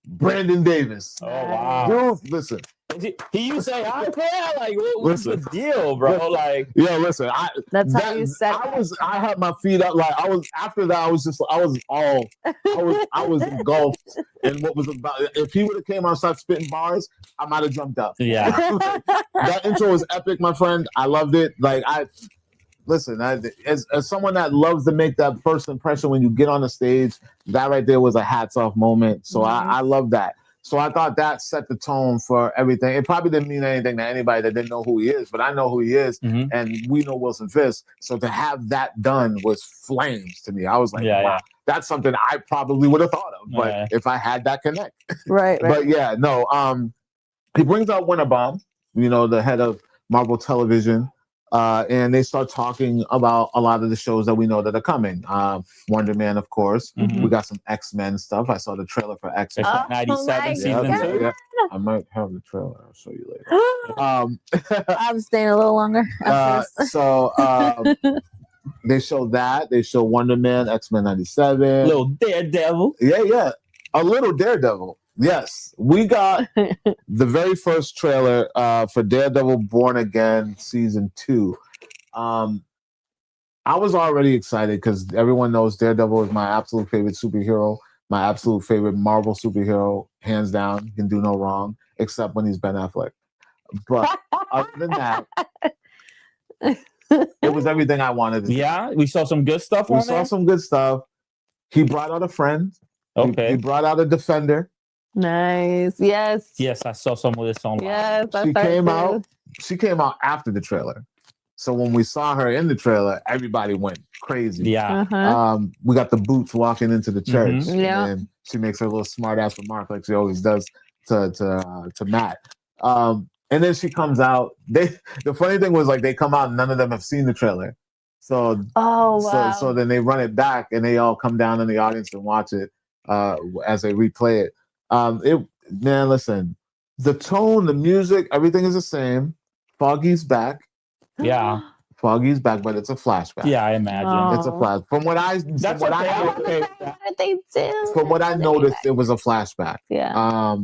Brandon Davis. Oh wow! Dude, listen. He used to say, "I care." Like, what's the deal, bro? Like, yeah, listen. That's how you said. I had my feet up. Like I was after that. I was engulfed in what was about. If he would have came outside spitting bars, I might have jumped up. Yeah, that intro was epic, my friend. I loved it. Like listen, as someone that loves to make that first impression when you get on the stage, that right there was a hats off moment. So I love that. So I thought that set the tone for everything. It probably didn't mean anything to anybody that didn't know who he is, but I know who he is, and we know Wilson Fisk. So to have that done was flames to me. I was like, wow, that's something I probably would have thought of, but if I had that connect. Right. But yeah, no. He brings out Winterbaum, the head of Marvel Television. And they start talking about a lot of the shows that we know that are coming. Wonder Man, of course. We got some X-Men stuff. I saw the trailer for X-Men. 97 season 2. Yeah. I might have the trailer. I'll show you later. I'm staying a little longer. They show that. They show Wonder Man, X-Men 97. Little Daredevil. Yeah. A little Daredevil. Yes, we got the very first trailer for Daredevil Born Again Season 2. I was already excited because everyone knows Daredevil is my absolute favorite superhero, my absolute favorite Marvel superhero, hands down. He can do no wrong, except when he's Ben Affleck. But other than that, it was everything I wanted to see. Yeah, we saw some good stuff on there. We saw some good stuff. He brought out a friend. Okay. He brought out a defender. Nice. Yes. Yes, I saw some of this online. Yes, She came out after the trailer. So when we saw her in the trailer, everybody went crazy. Yeah. We got the Boots walking into the church. Yeah. And she makes her little smart ass remark like she always does to Matt. And then she comes out. The funny thing was, like, they come out and none of them have seen the trailer. So so then they run it back and they all come down in the audience and watch it as they replay it. Man, listen, the tone, the music, everything is the same. Foggy's back. Yeah. Foggy's back, but it's a flashback. Yeah, I imagine. It's a flash. From what I noticed, it was a flashback. Yeah.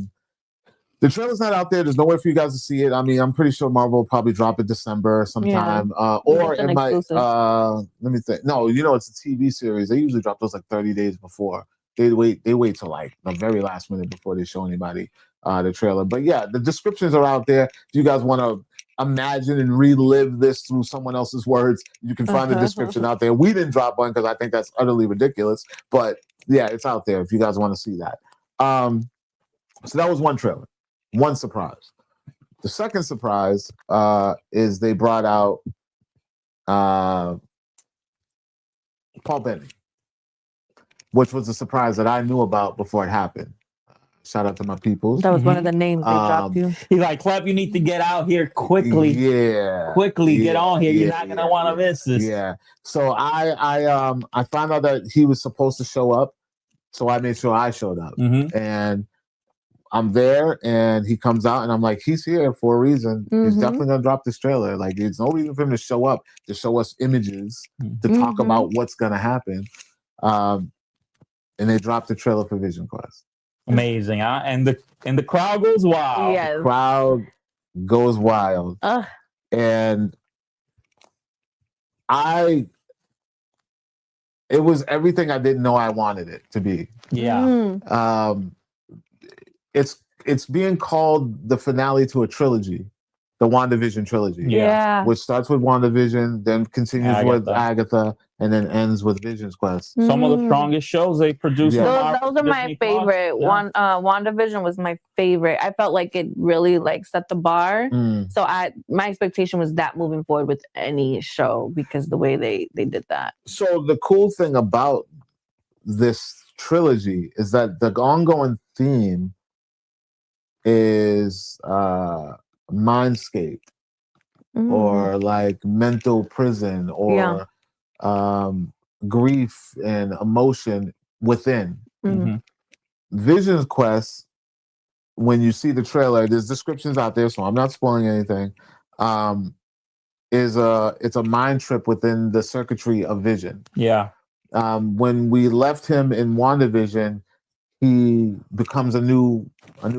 The trailer's not out there. There's nowhere for you guys to see it. I mean, I'm pretty sure Marvel will probably drop it December sometime. Or it might let me think. No, it's a TV series. They usually drop those like 30 days before. They wait till like the very last minute before they show anybody the trailer. But yeah, the descriptions are out there. If you guys want to imagine and relive this through someone else's words, you can find the description out there. We didn't drop one because I think that's utterly ridiculous. But yeah, it's out there if you guys want to see that. So that was one trailer. one surprise. The second surprise is they brought out Paul Bettany, which was a surprise that I knew about before it happened. Shout out to my peoples. That was one of the names they dropped you. He's like, Clep, you need to get out here quickly. Yeah. Quickly get on here. You're not gonna want to miss this. Yeah. So I found out that he was supposed to show up. So I made sure I showed up. And I'm there and he comes out and I'm like, he's here for a reason. He's definitely gonna drop this trailer. Like, there's no reason for him to show up to show us images to talk about what's gonna happen. And they dropped the trailer for VisionQuest. Amazing, huh? And the crowd goes wild. Yes. The crowd goes wild. And it was everything I didn't know I wanted it to be. Yeah. It's being called the finale to a trilogy, the WandaVision trilogy. Yeah. Which starts with WandaVision, then continues with Agatha, and then ends with VisionQuest. Some of the strongest shows they produced. Those are my favorite. WandaVision was my favorite. I felt like it really like set the bar. So my expectation was that moving forward with any show because the way they did that. So the cool thing about this trilogy is that the ongoing theme is mindscape or like mental prison or grief and emotion within. Vision's Quest, when you see the trailer, there's descriptions out there, so I'm not spoiling anything. It's a mind trip within the circuitry of Vision. Yeah. When we left him in WandaVision, he becomes a new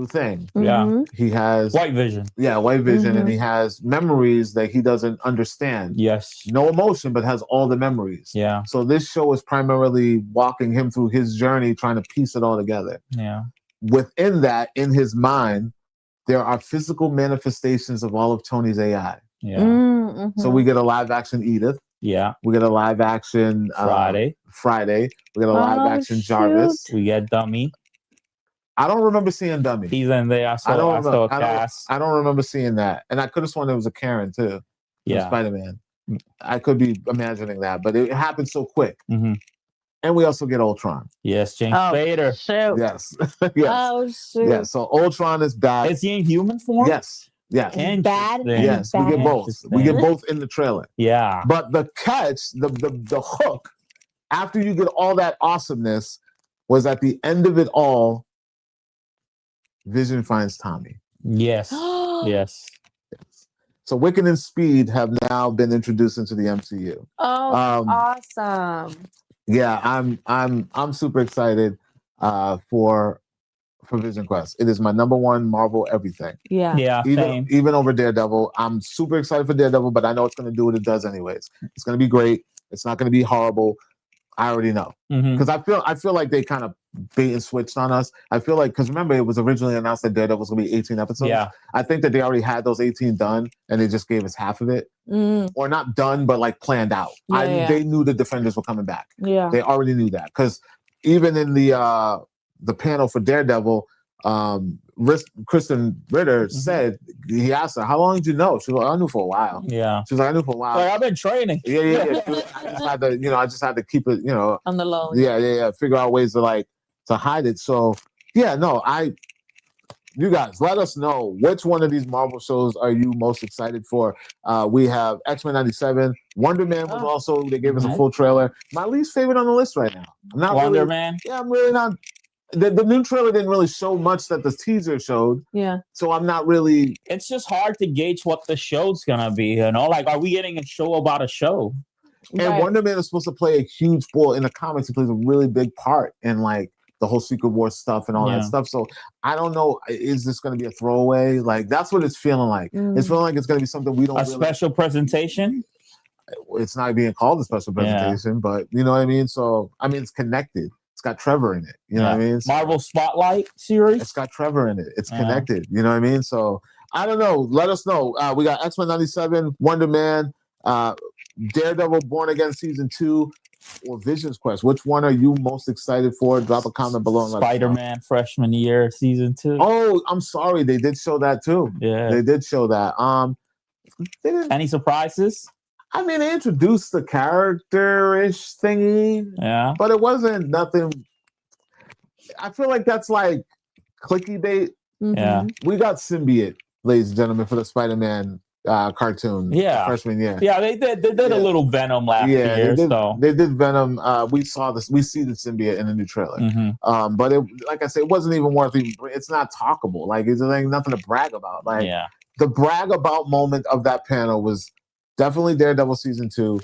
thing. Yeah. He has white vision. Yeah, white vision, and he has memories that he doesn't understand. Yes. No emotion, but has all the memories. Yeah. So this show is primarily walking him through his journey, trying to piece it all together. Yeah. Within that, in his mind, there are physical manifestations of all of Tony's AI. Yeah. So we get a live action Edith. Yeah. We get a live action Friday. We get a live action Jarvis. We get Dummy. I don't remember seeing Dummy. He's in there. I saw a cast. I don't remember seeing that. And I could have sworn it was a Karen too. Yeah. Spider-Man. I could be imagining that, but it happened so quick. And we also get Ultron. Yes, James Spader. Shoot. Yes. Oh, shoot. Yeah, so Ultron is back. Is he in human form? Yes. Yes. And bad. Yes, we get both. We get both in the trailer. Yeah. But the catch, the hook, after you get all that awesomeness, was at the end of it all, Vision finds Tommy. Yes. Yes. So Wiccan and Speed have now been introduced into the MCU. Oh, awesome! Yeah, I'm super excited for VisionQuest. It is my #1 Marvel everything. Yeah, yeah. Even over Daredevil, I'm super excited for Daredevil, but I know it's going to do what it does anyways. It's going to be great. It's not going to be horrible. I already know because I feel like they kind of bait and switched on us. I feel like because remember it was originally announced that Daredevil was going to be 18 episodes. Yeah, I think that they already had those 18 done and they just gave us half of it, or not done but like planned out. They knew the Defenders were coming back. Yeah, they already knew that because even in the panel for Daredevil, Kristen Ritter said, he asked her, how long did you know? She was like, I knew for a while. Yeah. She was like, I knew for a while. Like, I've been training. Yeah. I just had to keep it, on the low. Yeah. Figure out ways to hide it. So yeah, no, you guys, let us know which one of these Marvel shows are you most excited for. We have X-Men 97. Wonder Man was also, they gave us a full trailer. My least favorite on the list right now. I'm not Wonder Man? Yeah, I'm really not. The new trailer didn't really show much that the teaser showed. Yeah. So I'm not really. It's just hard to gauge what the show's gonna be. Like, are we getting a show about a show? And Wonder Man is supposed to play a huge role in the comics. He plays a really big part in like the whole Secret War stuff and all that stuff. So I don't know. Is this going to be a throwaway? Like that's what it's feeling like. It's feeling like it's going to be something we don't. Special presentation. It's not being called a special presentation, but you know what I mean. So I mean, it's connected. It's got Trevor in it. You know what I mean? So, Marvel Spotlight series. It's got Trevor in it. It's connected. You know what I mean? So I don't know. Let us know. We got X-Men 97, Wonder Man, Daredevil Born Again Season 2, or Vision's Quest? Which one are you most excited for? Drop a comment below. Spider-Man freshman year, season 2. Oh, I'm sorry. They did show that too. Yeah. They did show that. Any surprises? I mean, they introduced the character-ish thingy. Yeah. But it wasn't nothing. I feel like that's like clicky bait. Yeah. We got Symbiote, ladies and gentlemen, for the Spider-Man cartoon. Yeah. Freshman year. Yeah, they did a little Venom last year. They did Venom. We saw this. We see the symbiote in the new trailer. But it, like I said, it wasn't even worth it. It's not talkable. Like it's like nothing to brag about. Like the brag about moment of that panel was definitely Daredevil season 2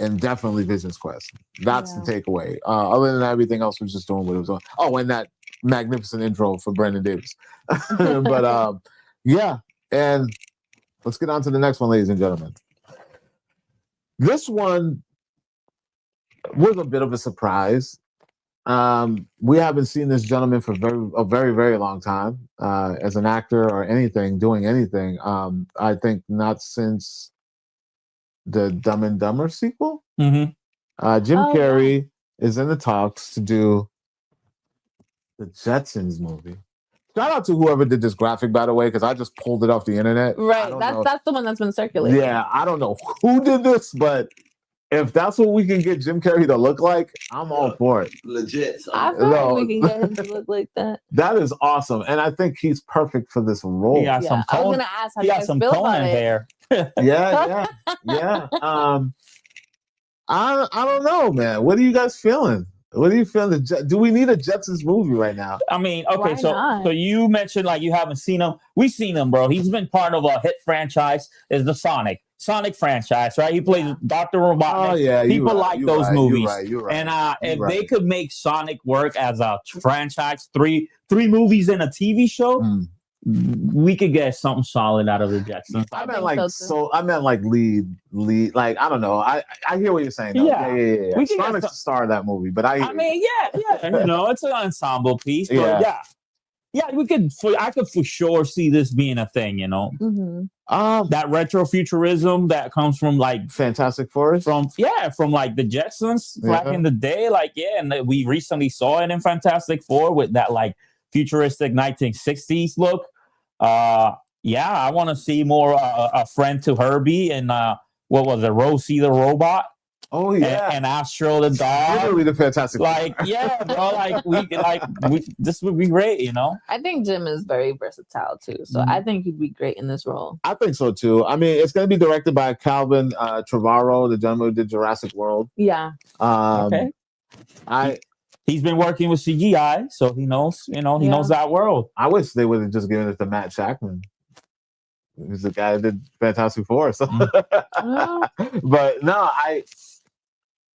and definitely Vision's Quest. That's the takeaway. Other than that, everything else was just doing what it was doing. Oh, and that magnificent intro for Brandon Davis. But yeah, and let's get on to the next one, ladies and gentlemen. This one was a bit of a surprise. We haven't seen this gentleman for a very, very long time as an actor or anything, doing anything. I think not since the Dumb and Dumber sequel. Jim Carrey is in the talks to do the Jetsons movie. Shout out to whoever did this graphic, by the way, because I just pulled it off the internet. Right, that's the one that's been circulating. Yeah, I don't know who did this, but if that's what we can get Jim Carrey to look like, I'm all for it. Legit. I feel like we can get him to look like that. That is awesome, and I think he's perfect for this role. He got some I was gonna ask how you guys some feel about Conan it. hair. Yeah. I don't know, man. What are you guys feeling? What are you feeling? Do we need a Jetsons movie right now? I mean, okay, Why not? so you mentioned like you haven't seen him. We've seen him, bro. He's been part of a hit franchise. Is the Sonic franchise, right? He plays Dr. Robotnik. Oh yeah, people like those movies. You're right. And if they could make Sonic work as a franchise, three movies and a TV show, we could get something solid out of the Jetsons. I meant like lead. Like I don't know. I hear what you're saying. Though. Yeah. We can Sonic's the star of that movie, but I mean, you know, it's an ensemble piece. But we could. I could for sure see this being a thing. You know, that retrofuturism that comes from like Fantastic Four, from like the Jetsons back in the day. Like and we recently saw it in Fantastic Four with that like futuristic 1960s look. I want to see more a friend to Herbie and what was it, Rosie the robot? Oh yeah, and Astro the dog. Literally the Fantastic Four. Like bro, this would be great, you know. I think Jim is very versatile too, so I think he'd be great in this role. I think so too. I mean, it's going to be directed by Calvin Trevorrow, the gentleman who did Jurassic World. Yeah. Okay. He's been working with CGI, so he knows, he knows that world. I wish they would have just given it to Matt Shackman. He's the guy that did Fantastic Four. So. But no,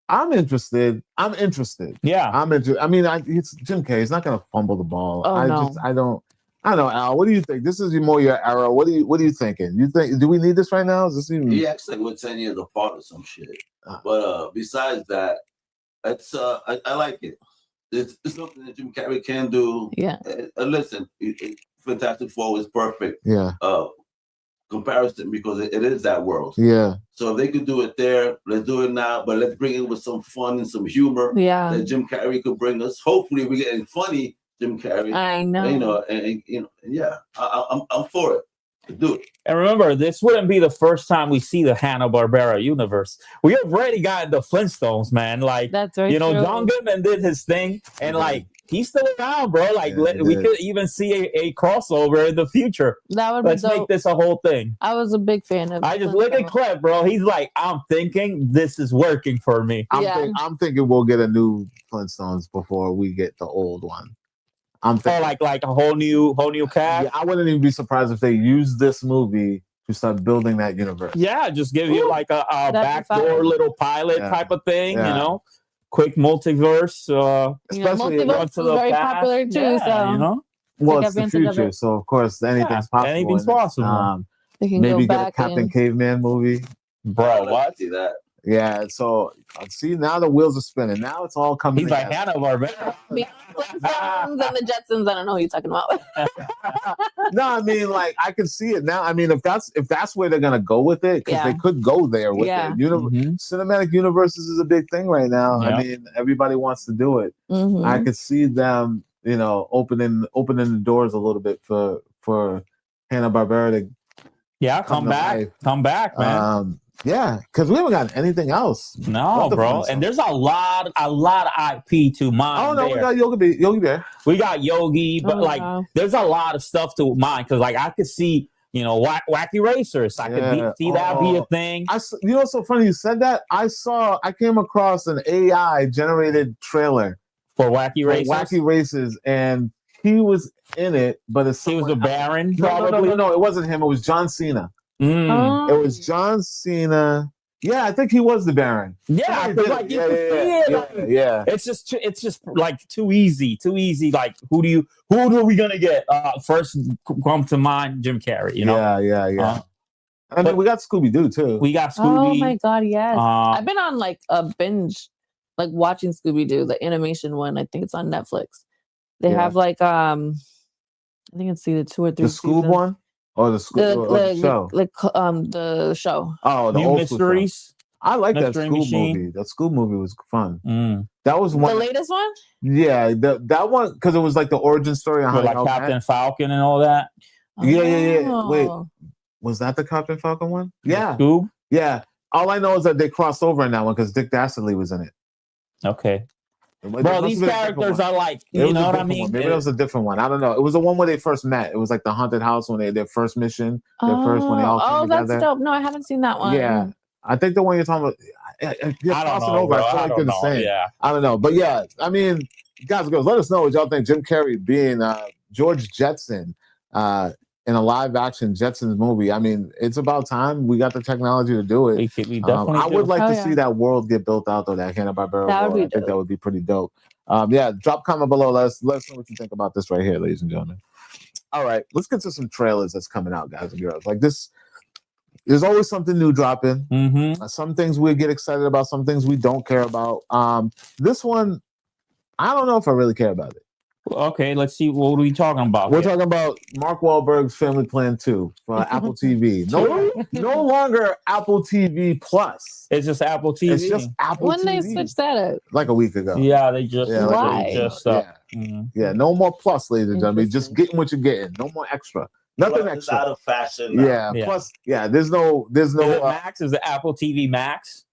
I'm interested. Yeah. I'm interested. I mean, it's Jim Carrey. He's not going to fumble the ball. I don't know, Al. What do you think? This is more your era. What are you thinking? Do we need this right now? Is this even? He acts like we're 10 years apart or some shit. But besides that, it's I like it. It's something that Jim Carrey can do. Yeah. Listen, Fantastic Four is perfect. Yeah. Comparison because it is that world. Yeah. So if they could do it there, let's do it now. But let's bring it with some fun and some humor. Yeah. That Jim Carrey could bring us. Hopefully, we're getting funny Jim Carrey. I know. I'm for it. Do it. And remember, this wouldn't be the first time we see the Hanna-Barbera universe. We already got the Flintstones, man. Like, that's very true. John Goodman did his thing, and like he's still around, bro. Like, we could even see a crossover in the future. That would Let's make this a whole thing. I was a big fan of. I just look at Clef, bro. He's like, I'm thinking this is working for me. I'm thinking we'll get a new Flintstones before we get the old one. I'm thinking, like a whole new cast. Yeah, I wouldn't even be surprised if they use this movie to start building that universe. Yeah, just give you like a backdoor little pilot type of thing, you know, quick multiverse. Especially multiverse is very popular too. So you know, well, it's the future, so of course anything's possible. Anything's possible. They can maybe go get back a Captain Caveman movie, bro. What? See that? Yeah, so see now the wheels are spinning. Now it's all coming. He's like Hanna-Barbera. Flintstones and the Jetsons. I don't know who you're talking about. No, I mean, like I can see it now. I mean, if that's where they're gonna go with it, because they could go there with it. Cinematic universes is a big thing right now. I mean, everybody wants to do it. I could see them, opening the doors a little bit for Hanna-Barbera to come back, man. Yeah, because we haven't got anything else. No, bro. And there's a lot of IP to mine. Oh no, we got Yogi Bear. We got Yogi, but there's a lot of stuff to mine because I could see, Wacky Racers. I could see that be a thing. It's so funny you said that. I came across an AI generated trailer for Wacky Racers, and he was in it, but he was the Baron. Probably. No, it wasn't him. It was John Cena. It was John Cena. Yeah, I think he was the Baron. Yeah, yeah. It's just like too easy. Like who are we gonna get? First come to mind, Jim Carrey. Yeah. I mean, we got Scooby Doo too. We got Scooby. Oh my god, yes. I've been on like a binge, like watching Scooby Doo, the animation one. I think it's on Netflix. They have like I think it's either 2 or 3. The Scoob one. Or the show? The show. Oh, the New Mysteries. I like that Mystery Scoob Machine. movie. That Scoob movie was fun. That was one. The latest one? Yeah, that one, because it was like the origin story on how Captain Falcon and all that. Yeah. Wait, was that the Captain Falcon one? Yeah. Scoob? Yeah. All I know is that they crossed over in that one because Dick Dastardly was in it. Okay. Bro, these characters are like, you know what I mean? Maybe it was a different one. I don't know. It was the one where they first met. It was like the haunted house when their first mission, when they all came together. That's dope. No, I haven't seen that one. Yeah, I think the one you're talking about. You're crossing over. I feel like they're the same. Yeah, I don't know, but yeah, I mean, guys and girls, let us know what y'all think. Jim Carrey being George Jetson in a live action Jetsons movie. I mean, it's about time we got the technology to do it. We definitely I would like to see that world get built out, though, that Hanna-Barbera world. I think that would be pretty dope. Drop comment below. Let us know what you think about this right here, ladies and gentlemen. All right, let's get to some trailers that's coming out, guys and girls. Like this, there's always something new dropping. Some things we get excited about, some things we don't care about. This one, I don't know if I really care about it. Okay, let's see. What are we talking about? We're talking about Mark Wahlberg's Family Plan 2 for Apple TV. No longer Apple TV Plus. It's just Apple TV. It's just Apple when TV. When they switched that up? Like a week ago. Yeah, they just. Yeah, no more Plus, ladies and gentlemen. Just getting what you're getting. No more extra. Nothing Plus extra. Out of fashion. Now. Yeah. Plus, there's no. Is it Max? Is it Apple TV Max?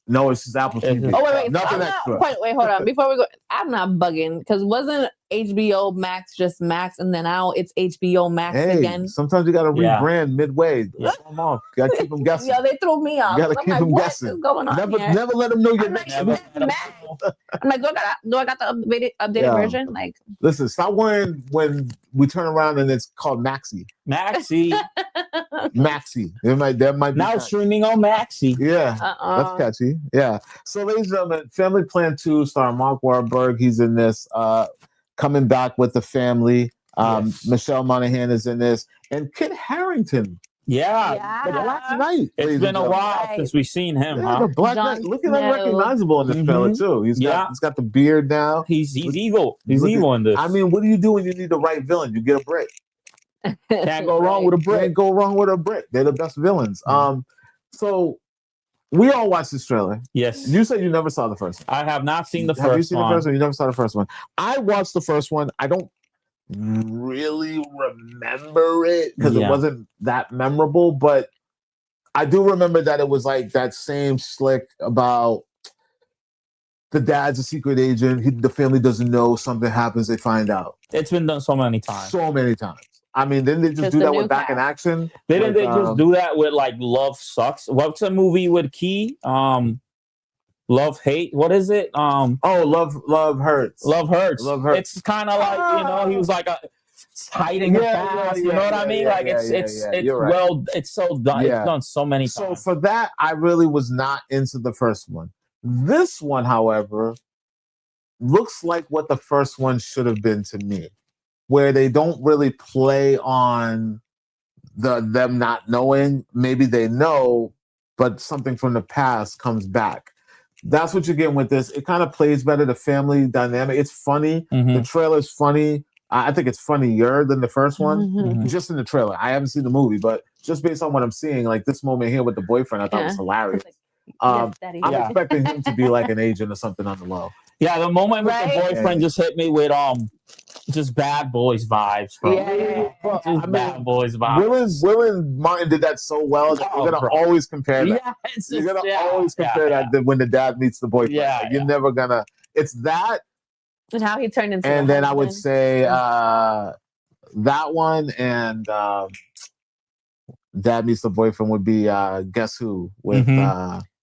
No, it's just Apple TV. Oh, wait. Nothing extra. Wait, hold on. Before we go, I'm not bugging because wasn't HBO Max just Max and then now it's HBO Max again? Sometimes you got to rebrand midway. Throw them off. You got to keep them guessing. Yeah, they threw me off. You got to keep them guessing. What is going on here? Never let them know you're Max. I'm like, do I got the updated version? Like, listen, stop worrying when we turn around and it's called Maxi. Maxi. That might be now streaming on Maxi. Yeah, that's catchy. Yeah. So, ladies and gentlemen, Family Plan 2 starring Mark Wahlberg. He's in this. Coming back with the family. Michelle Monaghan is in this, and Kit Harington. Last night. It's been a while since we've seen him. The Black Knight. Look at him recognizable in this fella too. He's got the beard now. He's evil. He's evil in this. I mean, what do you do when you need the right villain? You get a brick. Can't go wrong with a brick. Can't go wrong with a brick. They're the best villains. So we all watched this trailer. Yes. You said you never saw the first one. I have not seen the first one. Have you seen the first one? You never saw the first one. I watched the first one. I don't really remember it because it wasn't that memorable, but I do remember that it was like that same slick about the dad's a secret agent. The family doesn't know. Something happens. They find out. It's been done so many times. I mean, didn't they just do that with Back in Action? Didn't they just do that with like Love Sucks? What's a movie with Key? Love Hate. What is it? Love Hurts. Love Hurts. It's kind of like he was like hiding the past. You know what I mean? It's so done. It's done so many times. So for that, I really was not into the first one. This one, however, looks like what the first one should have been to me, where they don't really play on them not knowing. Maybe they know, but something from the past comes back. That's what you're getting with this. It kind of plays better, the family dynamic. It's funny. The trailer's funny. I think it's funnier than the first one, just in the trailer. I haven't seen the movie, but just based on what I'm seeing, like this moment here with the boyfriend, I thought was hilarious. I'm expecting him to be like an agent or something on the low. Yeah, the moment with the boyfriend just hit me with just Bad Boys vibes, bro. Just Bad Boys vibes. Will and Martin did that so well that you're gonna always compare that. You're gonna always compare that when the dad meets the boyfriend. Like, you're never gonna. It's that. And how he turned into. And then I would say that one and Dad Meets the Boyfriend would be Guess Who with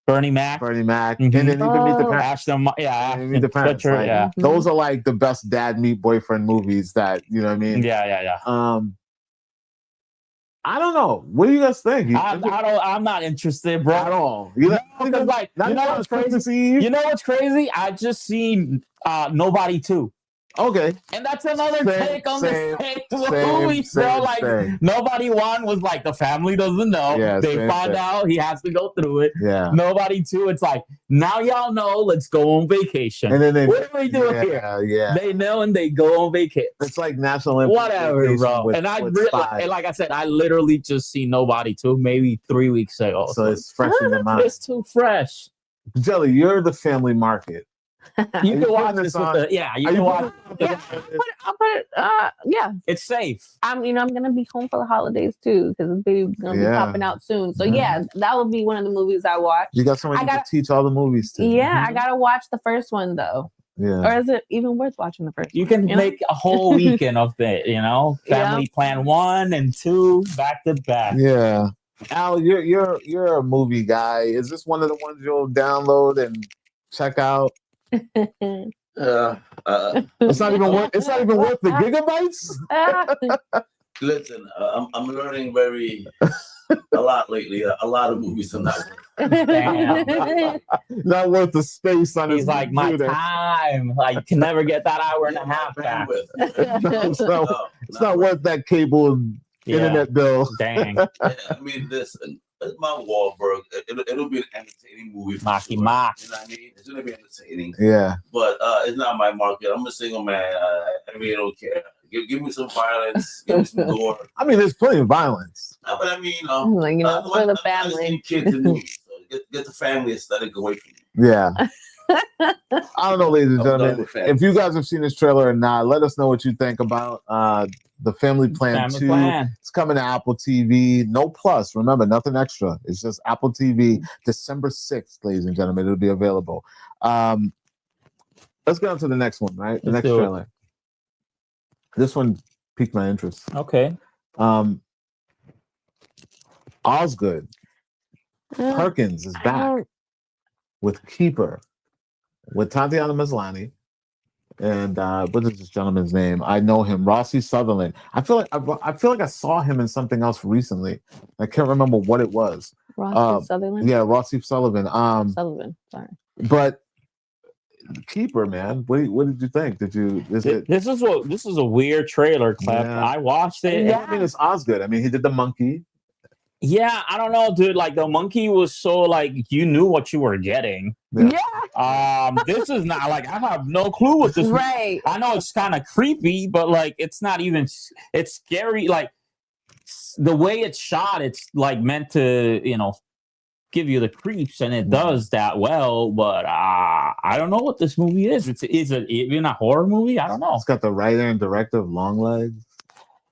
Bernie Mac. And then even Meet the Parents. Meet the Parents. Picture, those are like the best dad meet boyfriend movies that, you know what I mean? Yeah. I don't know. What do you guys think? I'm not interested, bro. At all. You know what's crazy? You know what's crazy? I just seen Nobody 2. Okay. And that's another take on the same movie, bro. Like, Nobody 1 was like, the family doesn't know. Yeah, they find out he has to go through it. Yeah. Nobody 2, it's like, now y'all know, let's go on vacation. And then what are we doing here? Yeah. They know and they go on vacation. It's like National Whatever, bro. And like I said, I literally just see Nobody 2 maybe 3 weeks ago. So it's fresh in the mind. It's too fresh. Jelly, you're the family market. You can watch this with you can watch it. I'll put it, it's safe. I'm gonna be home for the holidays too, because the baby's gonna be popping out soon. So that would be one of the movies I watch. You got somebody to teach all the movies to. Yeah, I gotta watch the first one though. Yeah. Or is it even worth watching the first one? You can make a whole weekend of it, Family Plan 1 and 2 back to back. Yeah. Al, you're a movie guy. Is this one of the ones you'll download and check out? It's not even worth the gigabytes. Listen, I'm learning a lot lately. A lot of movies are not not worth the space on. He's like computer. My time. Like, you can never get that hour and a half back. It's not worth that cable internet bill. Dang. I mean, listen. It's my Wahlberg. It'll be an entertaining movie. Mocky mock. You know what I mean? It's gonna be entertaining. Yeah. But it's not my market. I'm a single man. I really don't care. Give me some violence. Give me some gore. I mean, there's plenty of violence. No, but I mean, for the family. Kids and movies. So get the family aesthetic away from you. Yeah. I don't know, ladies and gentlemen. If you guys have seen this trailer or not, let us know what you think about the Family Plan 2. It's coming to Apple TV. No plus. Remember, nothing extra. It's just Apple TV. December 6th, ladies and gentlemen. It'll be available. Let's get on to the next one, right? The next trailer. This one piqued my interest. Okay. Osgood Perkins is back with Keeper, with Tatiana Maslany, and what is this gentleman's name? I know him, Rossi Sutherland. I feel like I saw him in something else recently. I can't remember what it was. Rossi Sutherland. Yeah, Rossi Sullivan. Sullivan. Sorry. But Keeper, man, what did you think? This is a weird trailer clip. Yeah. I watched it. Yeah. I mean, it's Osgood. I mean, he did the monkey. Yeah, I don't know, dude. Like, the monkey was so, like, you knew what you were getting. Yeah. This is not, like, I have no clue what this right. I know it's kind of creepy, but, like, it's not even, it's scary. Like, the way it's shot, it's, like, meant to, give you the creeps, and it does that well, but I don't know what this movie is. Is it even a horror movie? I don't know. It's got the writer and director of Longlegs.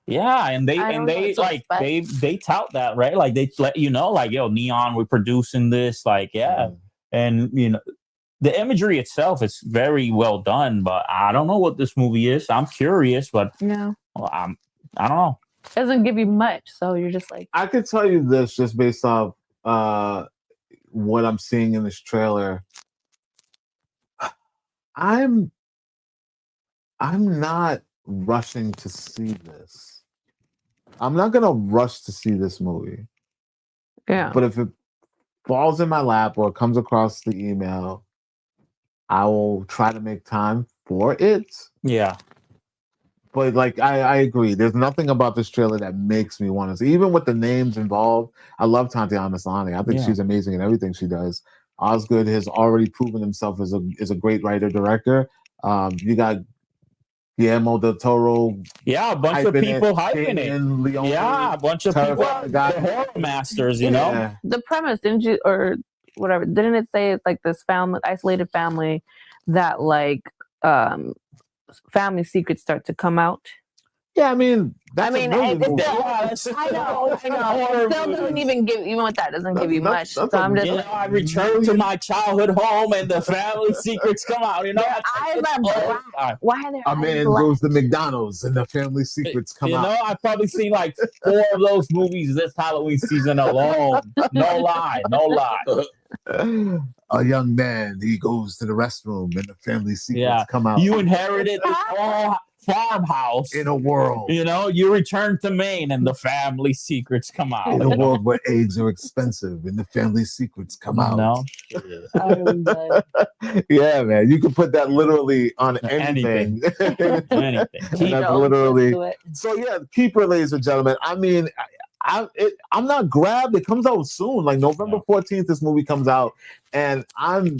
Yeah, and they tout that, right? Like, they let you know, like, yo, Neon, we're producing this, like, and the imagery itself is very well done, but I don't know what this movie is. I'm curious, but I don't know. It doesn't give you much, so you're just like, I could tell you this just based off what I'm seeing in this trailer. I'm not rushing to see this. I'm not gonna rush to see this movie. Yeah. But if it falls in my lap or comes across the email, I will try to make time for it. Yeah. But like I agree. There's nothing about this trailer that makes me want to see. Even with the names involved, I love Tatiana Maslany. I think she's amazing in everything she does. Osgood has already proven himself as a great writer director. You got Guillermo del Toro. Yeah, a bunch of people hyping it. Leone, yeah, a bunch of people. The horror masters, you know. The premise, didn't you, or whatever? Didn't it say it's like this isolated family that like family secrets start to come out? Yeah, I mean, I know. It still doesn't even give, even with that, doesn't give you much. So I'm just, I return to my childhood home and the family secrets come out. You know, eyes are black. Why are there? A man goes to McDonald's and the family secrets come out. You know, I've probably seen like 4 of those movies this Halloween season alone. No lie. A young man, he goes to the restroom and the family secrets come out. You inherited this whole farmhouse in a world. You know, you return to Maine and the family secrets come out. In a world where eggs are expensive and the family secrets come out. No. Yeah, man. You can put that literally on anything. Anything. That's literally. So yeah, Keeper, ladies and gentlemen. I mean, I'm not grabbed. It comes out soon, like November 14th. This movie comes out, and I'm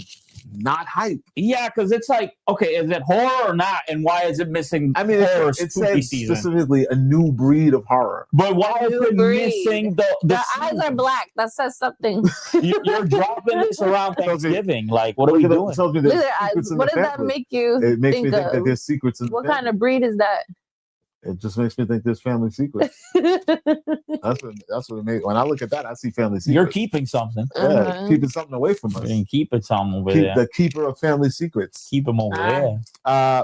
not hyped. Yeah, because it's like, okay, is it horror or not? And why is it missing? I mean, it says specifically a new breed of horror. But why is it missing the eyes are black? That says something. You're dropping this around Thanksgiving. Like, what are we doing? What does that make you? It makes me think that there's secrets in the family. What kind of breed is that? It just makes me think there's family secrets. That's what it makes. When I look at that, I see family secrets. You're keeping something. Yeah, keeping something away from us. And keeping something over there. The keeper of family secrets. Keep them over there.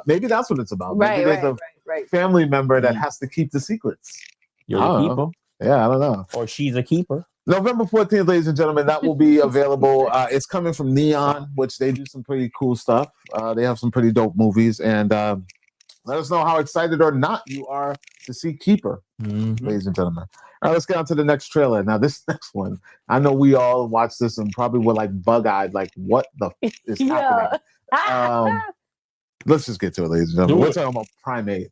Maybe that's what it's about. Right, maybe there's a family member that has to keep the secrets. You're a keeper. Yeah, I don't know. Or she's a keeper. November 14th, ladies and gentlemen, that will be available. It's coming from Neon, which they do some pretty cool stuff. They have some pretty dope movies. And let us know how excited or not you are to see Keeper, ladies and gentlemen. All right, let's get on to the next trailer. Now, this next one, I know we all watched this and probably were like bug-eyed, like, what the f is happening? Let's just get to it, ladies and gentlemen. We're talking about Primate.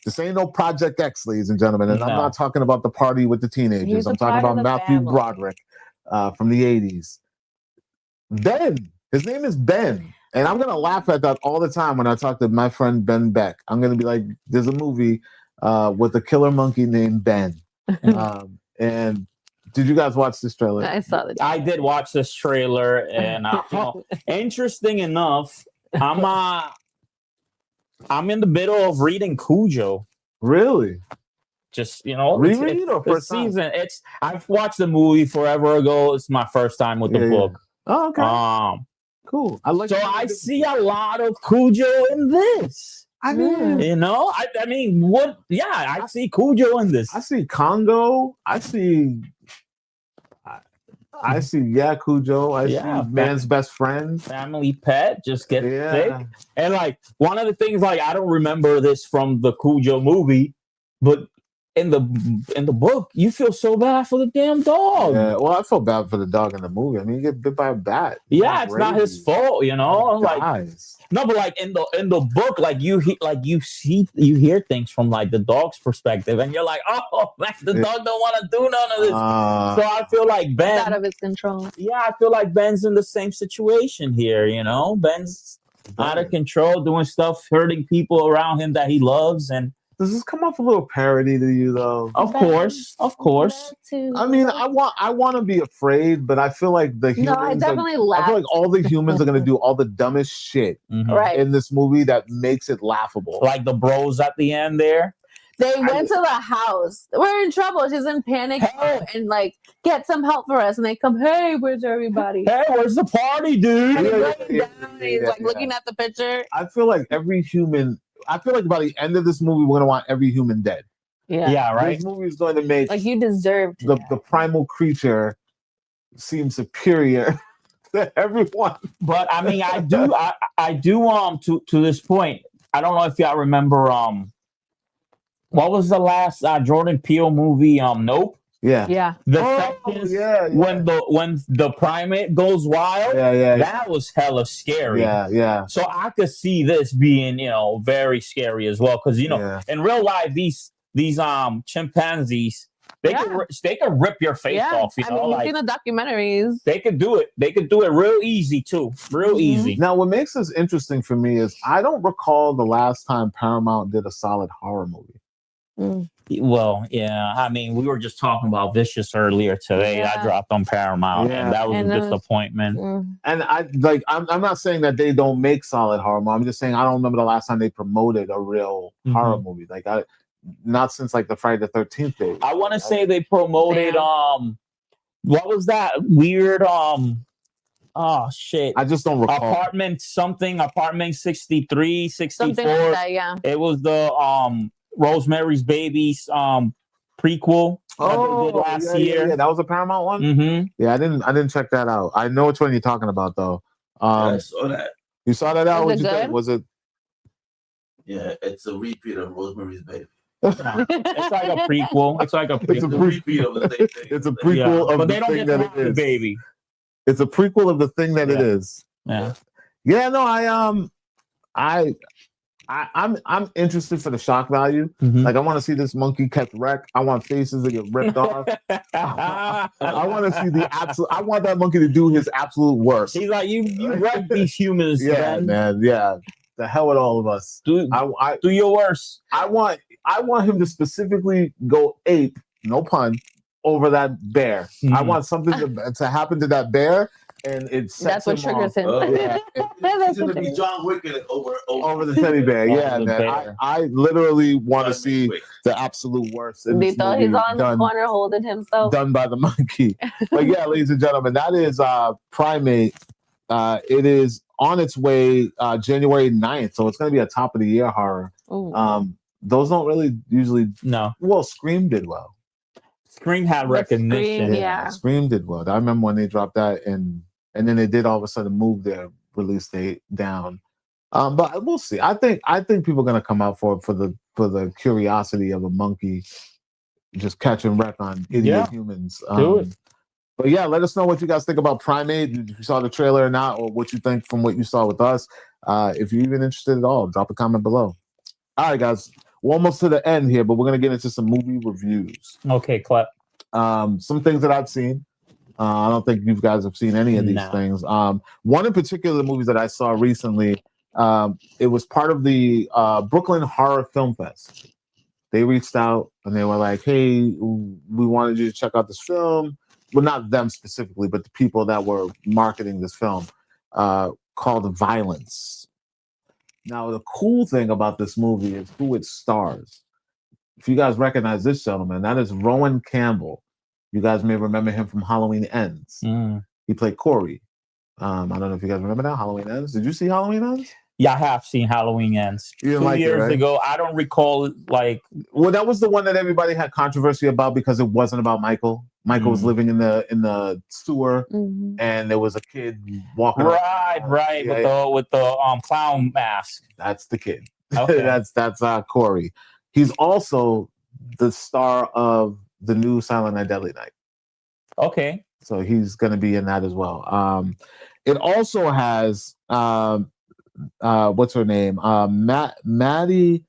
This ain't no Project X, ladies and gentlemen. And I'm not talking about the party with the teenagers. I'm talking about Matthew Broderick from the 80s. Ben. His name is Ben. And I'm going to laugh at that all the time when I talk to my friend Ben Beck. I'm going to be like, there's a movie with a killer monkey named Ben. And did you guys watch this trailer? I saw it. I did watch this trailer. And interesting enough, I'm in the middle of reading Cujo. Really? Just, reread or first season. I've watched the movie forever ago. It's my first time with the book. Oh, okay. Cool. I see a lot of Cujo in this. I mean, I mean, what? Yeah, I see Cujo in this. I see Congo. I see Cujo. I see man's best friend. Family pet just get sick. And like one of the things, like I don't remember this from the Cujo movie, but in the book, you feel so bad for the damn dog. Yeah, well, I feel bad for the dog in the movie. I mean, you get bit by a bat. Yeah, it's not his fault, Like, no, but like in the book, like you hear things from like the dog's perspective, and you're like, oh, like the dog don't want to do none of this. So I feel like Ben out of his control. Yeah, I feel like Ben's in the same situation here. Ben's out of control, doing stuff, hurting people around him that he loves, and. Does this come off a little parody to you, though? Of course. I mean, I want to be afraid, but I feel like the humans. No, I definitely laugh. I feel like all the humans are gonna do all the dumbest shit in this movie that makes it laughable. Like the bros at the end there. They went to the house. We're in trouble. She's in panic and like, get some help for us. And they come, hey, where's everybody? Hey, where's the party, dude? And he's like looking at the picture. I feel like by the end of this movie, we're gonna want every human dead. Yeah, right. This movie is going to make like you deserve the primal creature seem superior to everyone. But I mean, I do to this point. I don't know if y'all remember what was the last Jordan Peele movie? Nope. Yeah. The seconds when the primate goes wild, that was hella scary. Yeah. So I could see this being, very scary as well. Because in real life, these chimpanzees, they can rip your face off. I mean, you've seen the documentaries. They could do it. They could do it real easy too. Real easy. Now, what makes this interesting for me is I don't recall the last time Paramount did a solid horror movie. Well, yeah. I mean, we were just talking about Vicious earlier today. I dropped on Paramount, and that was a disappointment. And I'm not saying that they don't make solid horror movie. I'm just saying I don't remember the last time they promoted a real horror movie. Like not since like the Friday the 13th days. I want to say they promoted what was that weird oh shit. I just don't recall. Apartment 63, 64. Something like that, yeah. It was the Rosemary's Babies prequel that they did last year. Yeah, that was a Paramount one. Mm-hmm. Yeah, I didn't check that out. I know which one you're talking about though. I saw that. You saw that out? Was it good? Was it? Yeah, it's a repeat of Rosemary's Baby. It's like a prequel. It's like a prequel. It's a repeat of the same thing. It's a prequel of but the they don't thing get that it is. Baby. It's a prequel of the thing that it is. Yeah. Yeah. No, I'm interested for the shock value. Like I want to see this monkey catch wreck. I want faces to get ripped off. I want to see the absolute. I want that monkey to do his absolute worst. He's like, you wreck these humans. Yeah, man. Yeah. The hell with all of us. Do your worst. I want him to specifically go ape, no pun, over that bear. I want something to happen to that bear, and it sets that's what triggers him. He's gonna be John Wick over the teddy bear. Yeah, man. I literally want to see the absolute worst. They thought he's on the corner holding himself. Done by the monkey. But yeah, ladies and gentlemen, that is Primate. It is on its way January 9th, so it's going to be a top of the year horror. Those don't really usually. No. Well, Scream did well. Scream had recognition. Scream did well. I remember when they dropped that, and then they did all of a sudden move their release date down. But we'll see. I think people are going to come out for the curiosity of a monkey just catching wreck on idiot humans. Do it. But yeah, let us know what you guys think about Primate. If you saw the trailer or not, or what you think from what you saw with us. If you're even interested at all, drop a comment below. All right, guys. We're almost to the end here, but we're going to get into some movie reviews. Okay, clap. Some things that I've seen. I don't think you guys have seen any of these things. One in particular, the movies that I saw recently, it was part of the Brooklyn Horror Film Fest. They reached out and they were like, hey, we wanted you to check out this film. Well, not them specifically, but the people that were marketing this film, called Violence. Now, the cool thing about this movie is who it stars. If you guys recognize this gentleman, that is Rowan Campbell. You guys may remember him from Halloween Ends. He played Corey. I don't know if you guys remember that, Halloween Ends. Did you see Halloween Ends? Yeah, I have seen Halloween Ends 2 years ago. I don't recall Well, that was the one that everybody had controversy about because it wasn't about Michael. Michael was living in the sewer, and there was a kid walking. Right, with the clown mask. That's the kid. Okay. that's Corey. He's also the star of the new Silent Night Deadly Night. Okay, so he's going to be in that as well. It also has what's her name? Maddie.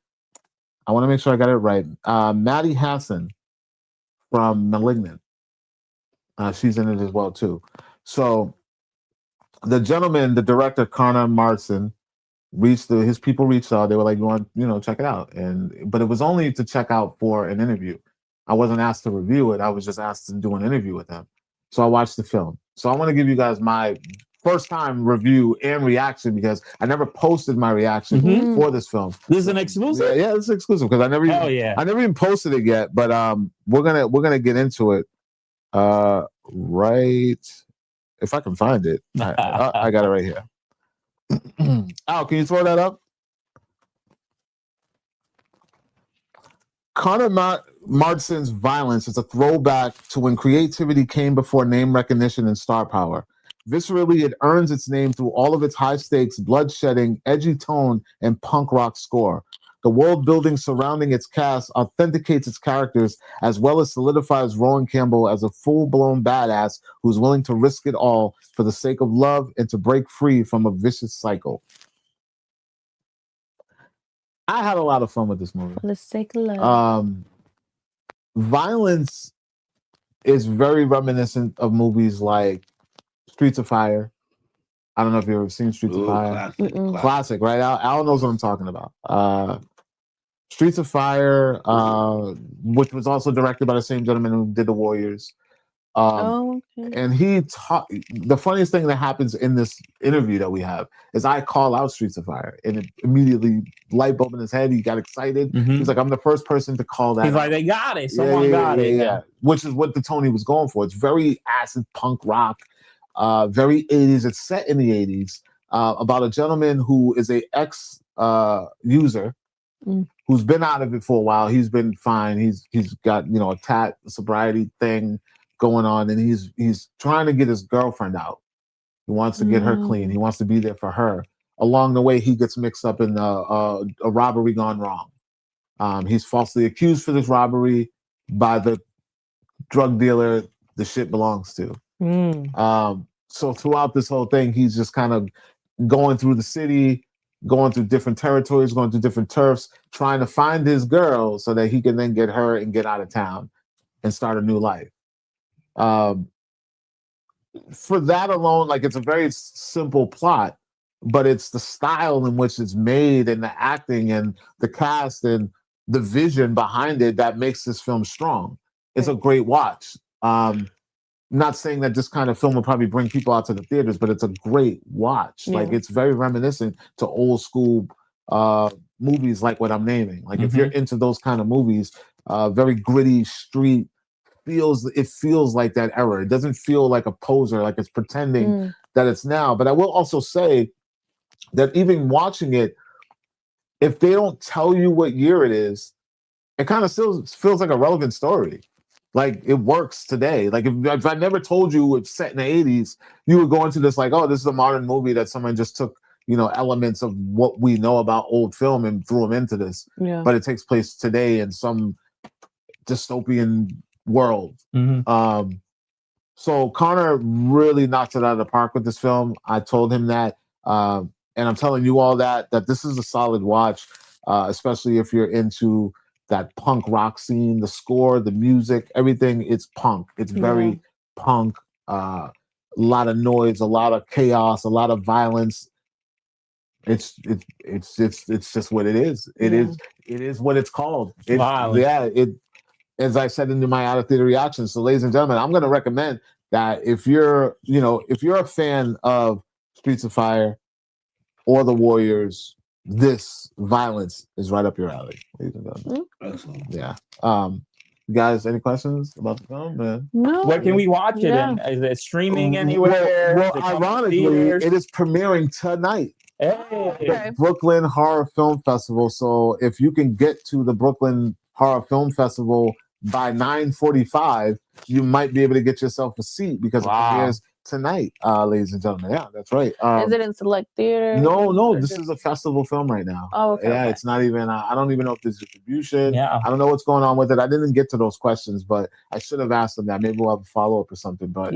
I want to make sure I got it right. Maddie Hassan from Malignant. She's in it as well too. So the director Connor Martin, his people reached out. They were like, "You want, check it out." But it was only to check out for an interview. I wasn't asked to review it. I was just asked to do an interview with them. So I watched the film. So I want to give you guys my first time review and reaction because I never posted my reaction for this film. This is an exclusive. Yeah, it's exclusive because I never even posted it yet. But we're gonna get into it. Right, if I can find it, I got it right here. Al, can you throw that up? Connor Martin's Violence is a throwback to when creativity came before name recognition and star power. Viscerally, it earns its name through all of its high stakes, blood shedding, edgy tone, and punk rock score. The world building surrounding its cast authenticates its characters as well as solidifies Rowan Campbell as a full-blown badass who's willing to risk it all for the sake of love and to break free from a vicious cycle. I had a lot of fun with this movie. For the sake of love. Violence is very reminiscent of movies like Streets of Fire. I don't know if you've ever seen Streets of Fire. Classic, right? Al knows what I'm talking about. Streets of Fire, which was also directed by the same gentleman who did The Warriors. Okay. And the funniest thing that happens in this interview that we have is I call out Streets of Fire, and it immediately light bulb in his head. He got excited. He's like, I'm the first person to call that. He's like, they got it. Someone got it. Yeah. Which is what the Tony was going for. It's very acid punk rock, very 80s. It's set in the 80s about a gentleman who is a ex user who's been out of it for a while. He's been fine. He's got a sobriety thing going on, and he's trying to get his girlfriend out. He wants to get her clean. He wants to be there for her. Along the way, he gets mixed up in a robbery gone wrong. He's falsely accused for this robbery by the drug dealer the shit belongs to. So throughout this whole thing, he's just kind of going through the city, going through different territories, going through different turfs, trying to find his girl so that he can then get her and get out of town and start a new life. For that alone, like, it's a very simple plot, but it's the style in which it's made and the acting and the cast and the vision behind it that makes this film strong. It's a great watch. Not saying that this kind of film will probably bring people out to the theaters, but it's a great watch. Like, it's very reminiscent to old school movies like what I'm naming. Like, if you're into those kind of movies, very gritty street, it feels like that era. It doesn't feel like a poser, like it's pretending that it's now. But I will also say that even watching it, if they don't tell you what year it is, it kind of still feels like a relevant story. Like, it works today. Like, if I never told you it's set in the 80s, you would go into this like, oh, this is a modern movie that someone just took, elements of what we know about old film and threw them into this. Yeah. But it takes place today in some dystopian world. So Connor really knocked it out of the park with this film. I told him that, and I'm telling you all that this is a solid watch, especially if you're into that punk rock scene, the score, the music, everything. It's punk. It's very punk. A lot of noise, a lot of chaos, a lot of violence. It's just what it is. It is what it's called. As I said in my out of theater reaction. So, ladies and gentlemen, I'm going to recommend that if you're a fan of Streets of Fire or The Warriors, this violence is right up your alley, ladies and gentlemen. Excellent. Yeah. You guys, any questions about the film, man? No. Where can we watch it in? Is it streaming anywhere? Well, ironically, it is premiering tonight. Hey. Brooklyn Horror Film Festival. So if you can get to the Brooklyn Horror Film Festival by 9:45, you might be able to get yourself a seat because it premieres tonight, ladies and gentlemen. Yeah, that's right. Is it in select theater? No. This is a festival film right now. Oh, okay. Yeah, it's not even. I don't even know if there's distribution. Yeah. I don't know what's going on with it. I didn't get to those questions, but I should have asked them that. Maybe we'll have a follow up or something. But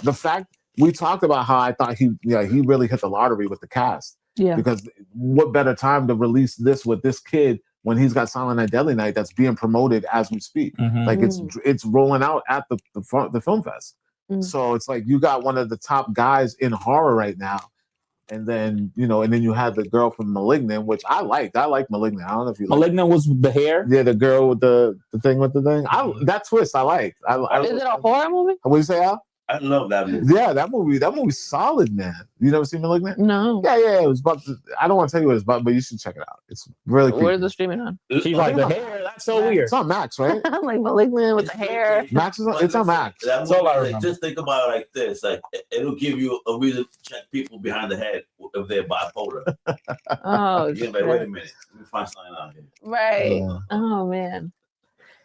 the fact we talked about how I thought he really hit the lottery with the cast. Yeah. Because what better time to release this with this kid when he's got Silent Night Deadly Night that's being promoted as we speak. Like it's rolling out at the film fest. So it's like you got one of the top guys in horror right now. And then, and then you had the girl from Malignant, which I liked. I like Malignant. I don't know if you like Malignant was the hair? Yeah, the girl with the thing with the thing. That twist I liked. Is it a horror movie? What do you say, Al? I love that movie. Yeah, that movie's solid, man. You never seen Malignant? No. Yeah. It was about I don't want to tell you what it's about, but you should check it out. It's really creepy. Where's the streaming on? She's like, the hair, that's so weird. It's on Max, right? I'm like Malignant with the hair. Max it's on Max. That movie, just think about it like this. Like, it'll give you a reason to check people behind the head if they're bipolar. Oh, You're like, wait a minute. Let me find something out here. right. Yeah. Oh, man.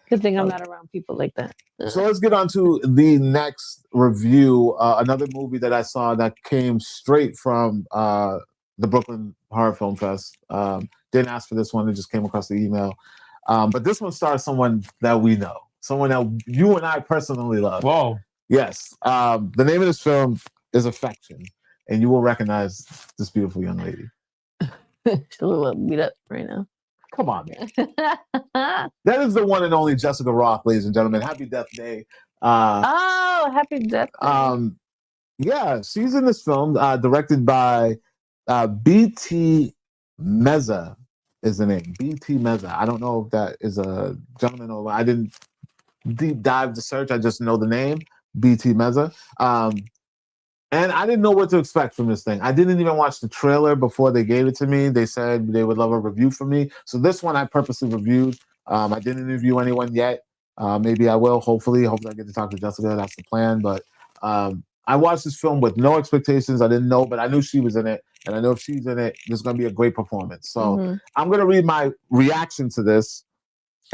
Good thing I'm not around people like that. So let's get on to the next review. Another movie that I saw that came straight from the Brooklyn Horror Film Fest. Didn't ask for this one; it just came across the email. But this one stars someone that we know, someone that you and I personally love. Whoa! Yes. The name of this film is Affection, and you will recognize this beautiful young lady. She's a little beat up right now. Come on, man. That is the one and only Jessica Roth, ladies and gentlemen. Happy Death Day. Happy Death Day. Yeah, she's in this film, directed by B.T. Meza is the name. B.T. Meza. I don't know if that is a gentleman or I didn't deep dive to search. I just know the name, B.T. Meza. And I didn't know what to expect from this thing. I didn't even watch the trailer before they gave it to me. They said they would love a review from me. So this one I purposely reviewed. I didn't interview anyone yet. Maybe I will, hopefully. Hopefully I get to talk to Jessica. That's the plan. But I watched this film with no expectations. I didn't know, but I knew she was in it. And I know if she's in it, there's going to be a great performance. So I'm going to read my reaction to this,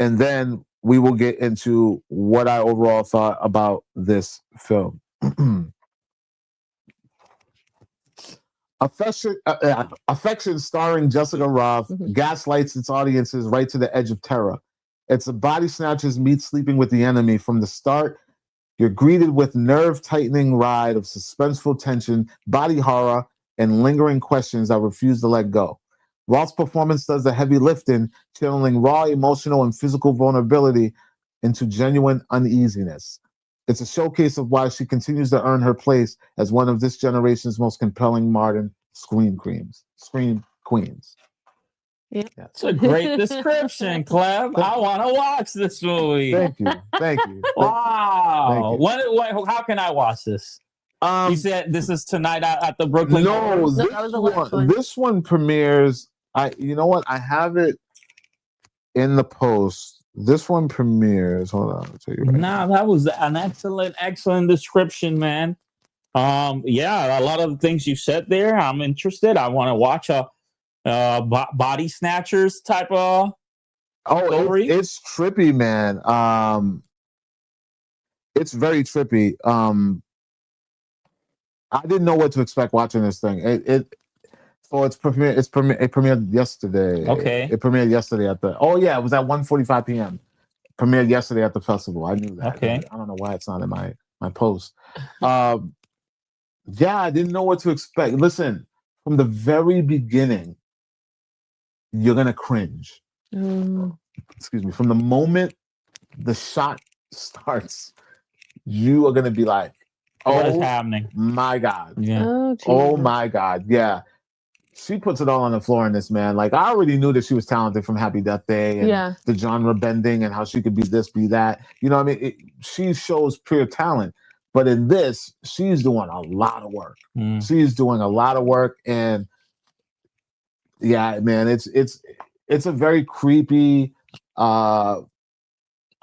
and then we will get into what I overall thought about this film. Affection, starring Jessica Roth, gaslights its audiences right to the edge of terror. It's a body snatchers meet sleeping with the enemy. From the start, you're greeted with nerve-tightening ride of suspenseful tension, body horror, and lingering questions that refuse to let go. Roth's performance does the heavy lifting, channeling raw emotional and physical vulnerability into genuine uneasiness. It's a showcase of why she continues to earn her place as one of this generation's most compelling modern scream queens. Yeah. That's a great description, Clem. I want to watch this movie. Thank you. Wow. Thank you. How can I watch this? You said this is tonight at the Brooklyn. No, this one premieres. You know what? I have it in the post. This one premieres. Hold on, I'll tell you. That was an excellent description, man. Yeah, a lot of the things you said there, I'm interested. I want to watch a body snatchers type of story. It's trippy, man. It's very trippy. I didn't know what to expect watching this thing. It premiered yesterday. Okay. It premiered yesterday it was at 1:45 p.m. Premiered yesterday at the festival. I knew that. Okay. I don't know why it's not in my post. Yeah, I didn't know what to expect. Listen, from the very beginning, you're gonna cringe. Excuse me. From the moment the shot starts, you are gonna be like, what is happening? My God. Yeah. Oh my God. Yeah. She puts it all on the floor in this, man. Like, I already knew that she was talented from Happy Death Day and the genre bending and how she could be this, be that. You know what I mean? She shows pure talent. But in this, she's doing a lot of work. She's doing a lot of work. And yeah, man, it's a very creepy,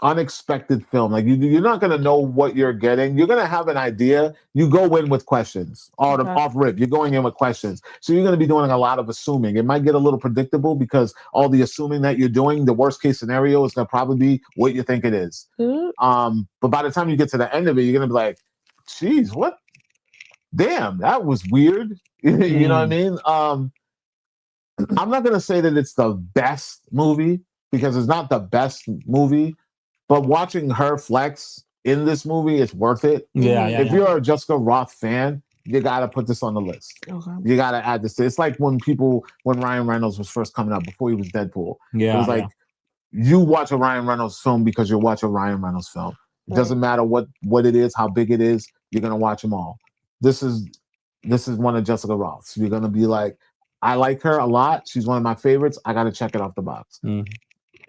unexpected film. Like you're not gonna know what you're getting. You're gonna have an idea. You go in with questions off rip. You're going in with questions, so you're gonna be doing a lot of assuming. It might get a little predictable because all the assuming that you're doing, the worst case scenario is gonna probably be what you think it is. But by the time you get to the end of it, you're gonna be like, "Geez, what? Damn, that was weird." You know what I mean? I'm not gonna say that it's the best movie because it's not the best movie. But watching her flex in this movie, it's worth it. If you're a Jessica Roth fan, you got to put this on the list. Okay. You got to add this. It's like when Ryan Reynolds was first coming out before he was Deadpool. It was like you watch a Ryan Reynolds film because you watch a Ryan Reynolds film. It doesn't matter what it is, how big it is. You're gonna watch them all. This is one of Jessica Roth's. You're gonna be like, I like her a lot. She's one of my favorites. I got to check it off the box, and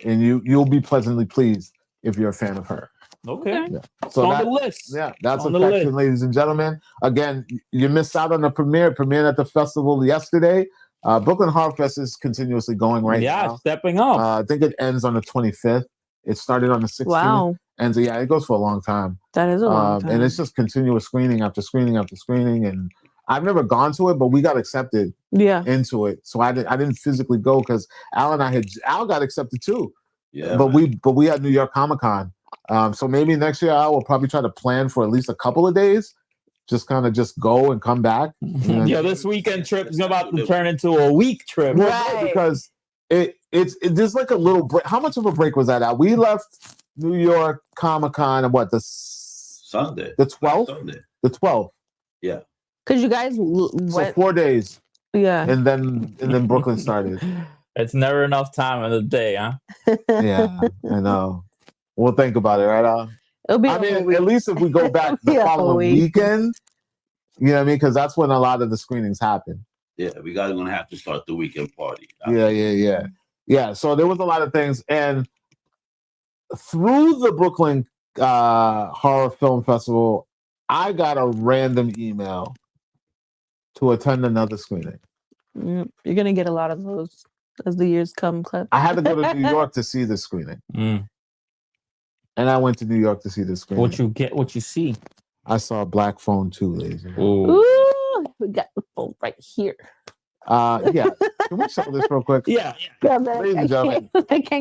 you'll be pleasantly pleased if you're a fan of her. Okay. Yeah. So on the list. Yeah, that's Affection, ladies and gentlemen. Again, you missed out on the premiere. Premiered at the festival yesterday. Brooklyn Horror Fest is continuously going right now. Yeah, stepping up. I think it ends on the 25th. It started on the 16th. Wow. And so, it goes for a long time. That is a long time. And it's just continuous screening after screening after screening. And I've never gone to it, but we got accepted into it. So I didn't physically go because Al got accepted too. Yeah, but we had New York Comic Con, so maybe next year I will probably try to plan for at least a couple of days just kind of just go and come back. Yeah, this weekend trip is about to turn into a week trip. Right. Because it's just like a little break. How much of a break was that at? We left New York Comic-Con on what, Sunday. The 12th? Sunday. The 12th. Yeah. Because you guys So went. 4 days. Yeah. And then Brooklyn started. It's never enough time in the day, huh? Yeah, I know. We'll think about it, right, Al? It'll be I mean, at least if we go back the Yeah, following week. weekend, you know what I mean? Because that's when a lot of the screenings happen. Yeah, we guys are gonna have to start the weekend party. Yeah. So there was a lot of things, and through the Brooklyn Horror Film Festival, I got a random email to attend another screening. You're gonna get a lot of those as the years come, Clip. I had to go to New York to see this screening, and I went to New York to see this screening. What you get, what you see. I saw Black Phone 2, ladies and gentlemen. Ooh, we got the phone right here. Yeah. Can we show this real quick? Yeah. Ladies and gentlemen,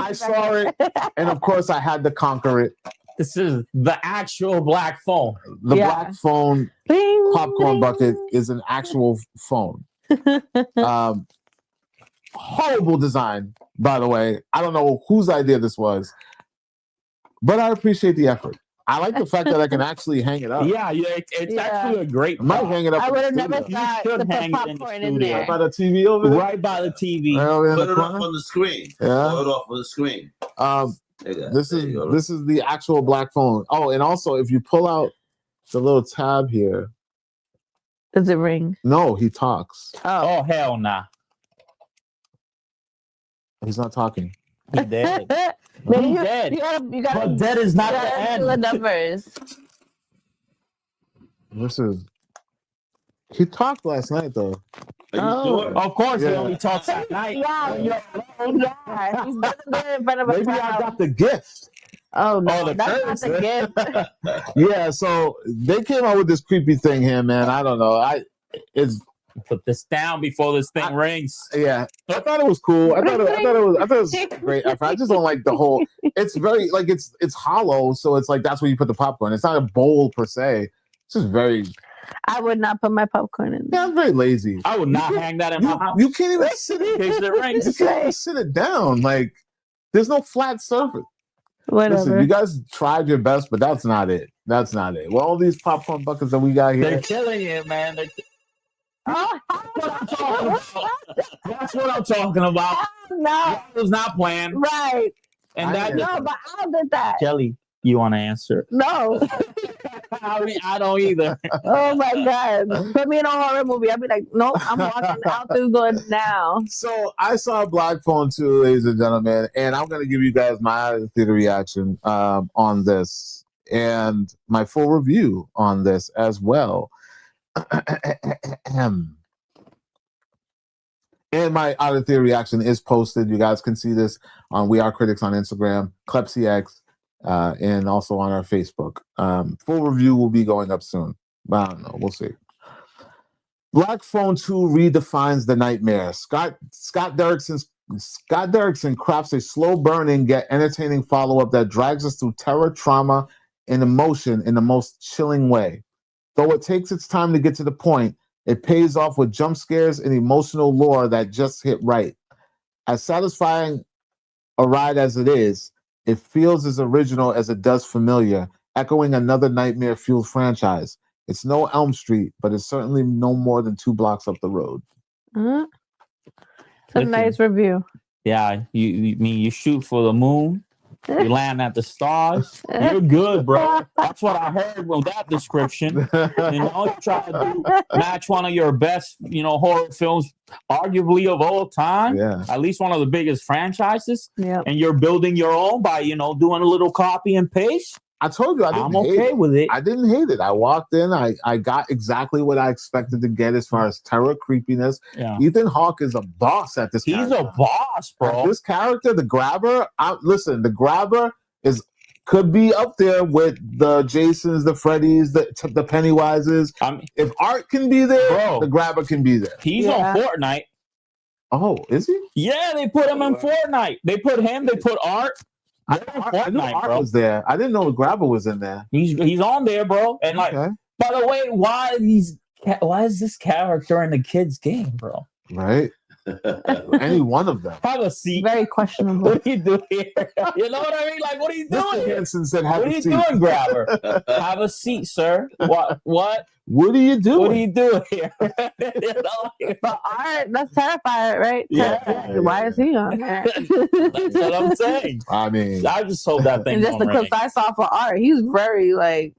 I saw it, and of course I had to conquer it. This is the actual Black Phone. The Black Phone Bing, popcorn bing. bucket is an actual phone. Horrible design, by the way. I don't know whose idea this was, but I appreciate the effort. I like the fact that I can actually hang it up. Yeah, it's actually a great. I might hang it up. I would have in the never studio. thought should to put hang it in the popcorn in studio. Right there. by the TV over there. Right by the TV. Right over in Put the it up corner. on the screen. Yeah. Put it off on the screen. This is the actual Black Phone. Oh, and also if you pull out the little tab here, Does it ring? no, he talks. Oh hell nah. He's not talking. He dead. Maybe He you dead. gotta But dead is not the do end. the numbers. He talked last night though. Are you Oh. sure? Of course, he Yeah. only talks at night. Yeah. When you're alone. Yeah, he's doesn't do it in front of a Maybe I crowd. got the gift. Oh no, Oh, the that's not the gift. Yeah, so they came out with this creepy thing here, man. I don't know. It's Put this down before this thing rings. yeah. I thought it was cool. I thought it was great effort. I just don't like the whole. It's very like it's hollow, so it's like that's where you put the popcorn. It's not a bowl per se. It's just very. I would not put my popcorn in. Yeah, it's very lazy. I would not hang that in my house. You can't even sit in case it You rings. can't even sit it down. Like there's no flat surface. Whatever. Listen, you guys tried your best, but that's not it. That's not it. Well, all these popcorn buckets that we got here. They're killing it, man. That's what I'm talking about. No, I was not playing. right. And that No, but Al did that. Kelly, you want to answer? No. I don't either. Oh my God. Put me in a horror movie. I'd be like, nope, I'm walking out this door now. So I saw Black Phone 2, ladies and gentlemen, and I'm going to give you guys my theater reaction on this and my full review on this as well. And my out of theater reaction is posted. You guys can see this on We Are Critics on Instagram, ClepCX, and also on our Facebook. Full review will be going up soon. But I don't know. We'll see. Black Phone 2 redefines the nightmare. Scott Derrickson crafts a slow burning yet entertaining follow-up that drags us through terror, trauma, and emotion in the most chilling way. Though it takes its time to get to the point, it pays off with jump scares and emotional lore that just hit right. As satisfying a ride as it is, it feels as original as it does familiar, echoing another nightmare-fueled franchise. It's no Elm Street, but it's certainly no more than 2 blocks up the road. It's a nice review. Yeah, you shoot for the moon. You land at the stars. You're good, bro. That's what I heard with that description. You try to match one of your best, horror films, arguably of all time. Yeah. At least one of the biggest franchises. Yeah. And you're building your own by, doing a little copy and paste. I told you I'm okay with it. I didn't hate it. I walked in. I got exactly what I expected to get as far as terror, creepiness. Yeah. Ethan Hawke is a boss at this. He's a boss, bro. This character, the Grabber. Listen, the Grabber could be up there with the Jasons, the Freddys, the Pennywises. If Art can be there, bro, the Grabber can be there. He's on Fortnite. Oh, is he? Yeah, they put him in Fortnite. They put him. They put Art. I knew Art was there. I didn't know the Grabber was in there. He's on there, bro. And By the way, why is this character in the kids' game, bro? Right? Any one of them. Have a seat. Very questionable. What are you doing here? You know what I mean? Like, what are you doing? Mr. Hanson said, "Have What are a you seat." doing, grabber? Have a seat, sir. What? What are you doing? What are you doing here? You know? But art, that's terrifying, right? Yeah. Why is he on there? That's what I'm saying. I mean, I just hope that thing. And just the don't clips ring. I saw for art, he's very like.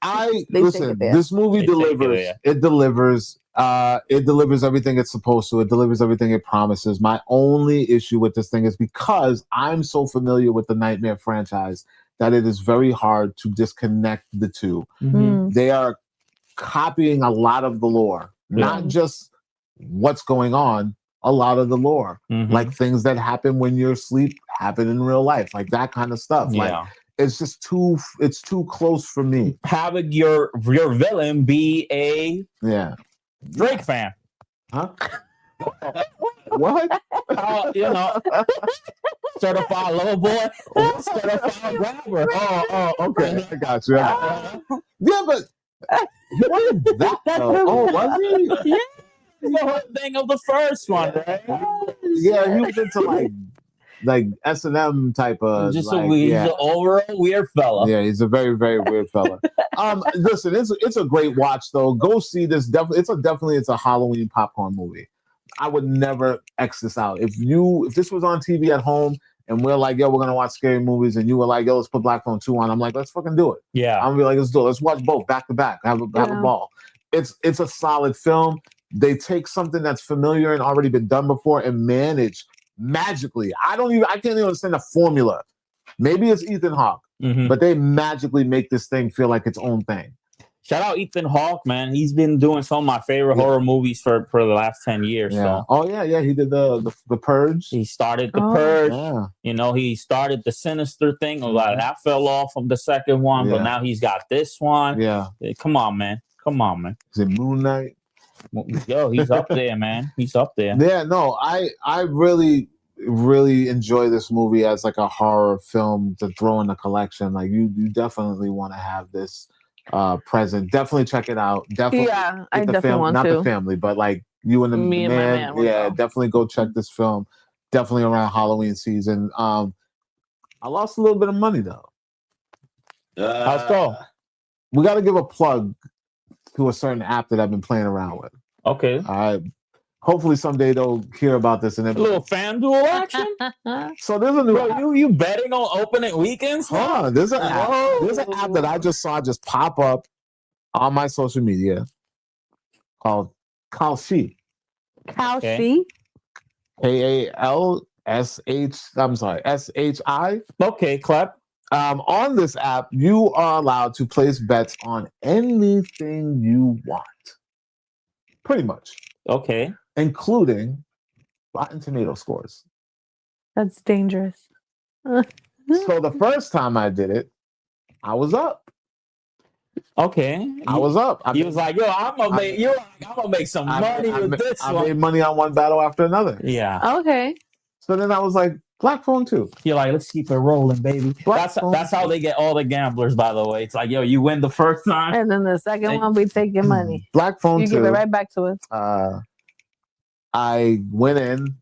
They listen. take it there. This movie They take delivers. it, yeah. It delivers. It delivers everything it's supposed to. It delivers everything it promises. My only issue with this thing is because I'm so familiar with the Nightmare franchise that it is very hard to disconnect the two. Mhm. They are copying a lot of the lore, not just what's going on. A lot of the lore, Mhm. like things that happen when you're asleep, happen in real life, like that kind of stuff. Like Yeah. it's just too. It's too close for me. Having your villain be a Yeah. Drake fan. Huh? What? You know, certified little boy, certified grabber. Oh, okay. I got you. Yeah, but he wasn't that though. Oh, was he? Yeah, the whole thing of the first one, right? Yeah, he was into like S&M type of. Just like, he's yeah. an overall weird fella. Yeah, he's a very, very weird fella. Listen, it's a great watch though. Go see this. Definitely it's a Halloween popcorn movie. I would never X this out. If this was on TV at home and we're like, yo, we're gonna watch scary movies, and you were like, yo, let's put Black Phone 2 on. I'm like, let's fucking do it. Yeah. I'm gonna be like, let's do it. Let's watch both back to back. Have a ball. It's a solid film. They take something that's familiar and already been done before and manage magically. I can't even understand the formula. Maybe it's Ethan Hawke, but they magically make this thing feel like its own thing. Shout out Ethan Hawke, man. He's been doing some of my favorite horror movies for the last 10 years. Yeah. So. Oh yeah. He did the Purge. He started the Purge. Yeah. You know, he started the Sinister thing. A lot of that fell off from the second one, but now he's got this one. Yeah. Come on, man. Is it Moon Knight? Yo, he's up there, man. He's up there. Yeah, no, I really, really enjoy this movie as like a horror film to throw in the collection. Like you definitely want to have this present. Definitely check it out. Definitely, I definitely want not to. the family, but like you and Me and my man. Yeah, definitely go check this film. Definitely around Halloween season. I lost a little bit of money though. How's so? We got to give a plug to a certain app that I've been playing around with. Okay. All right. Hopefully someday they'll hear about this and then A little FanDuel action. So there's a new Bro, you betting on opening weekends? Hold on, there's an app. There's an app that I just saw pop up on my social media called Kalshi. Kalshi. Kalshi. Okay, clap. On this app, you are allowed to place bets on anything you want. Pretty much. Okay. Including Rotten Tomato scores. That's dangerous. So the first time I did it, I was up. Okay. I was up. He was like, yo, I'm gonna make some money with this I one. made money on one battle after another. Yeah. Okay. So then I was like, Black Phone 2. You're like, let's keep it rolling, baby. That's how they get all the gamblers, by the way. It's like, yo, you win the first time. And then the second one, we take your money. Black Phone 2. You give it right back to us. I went in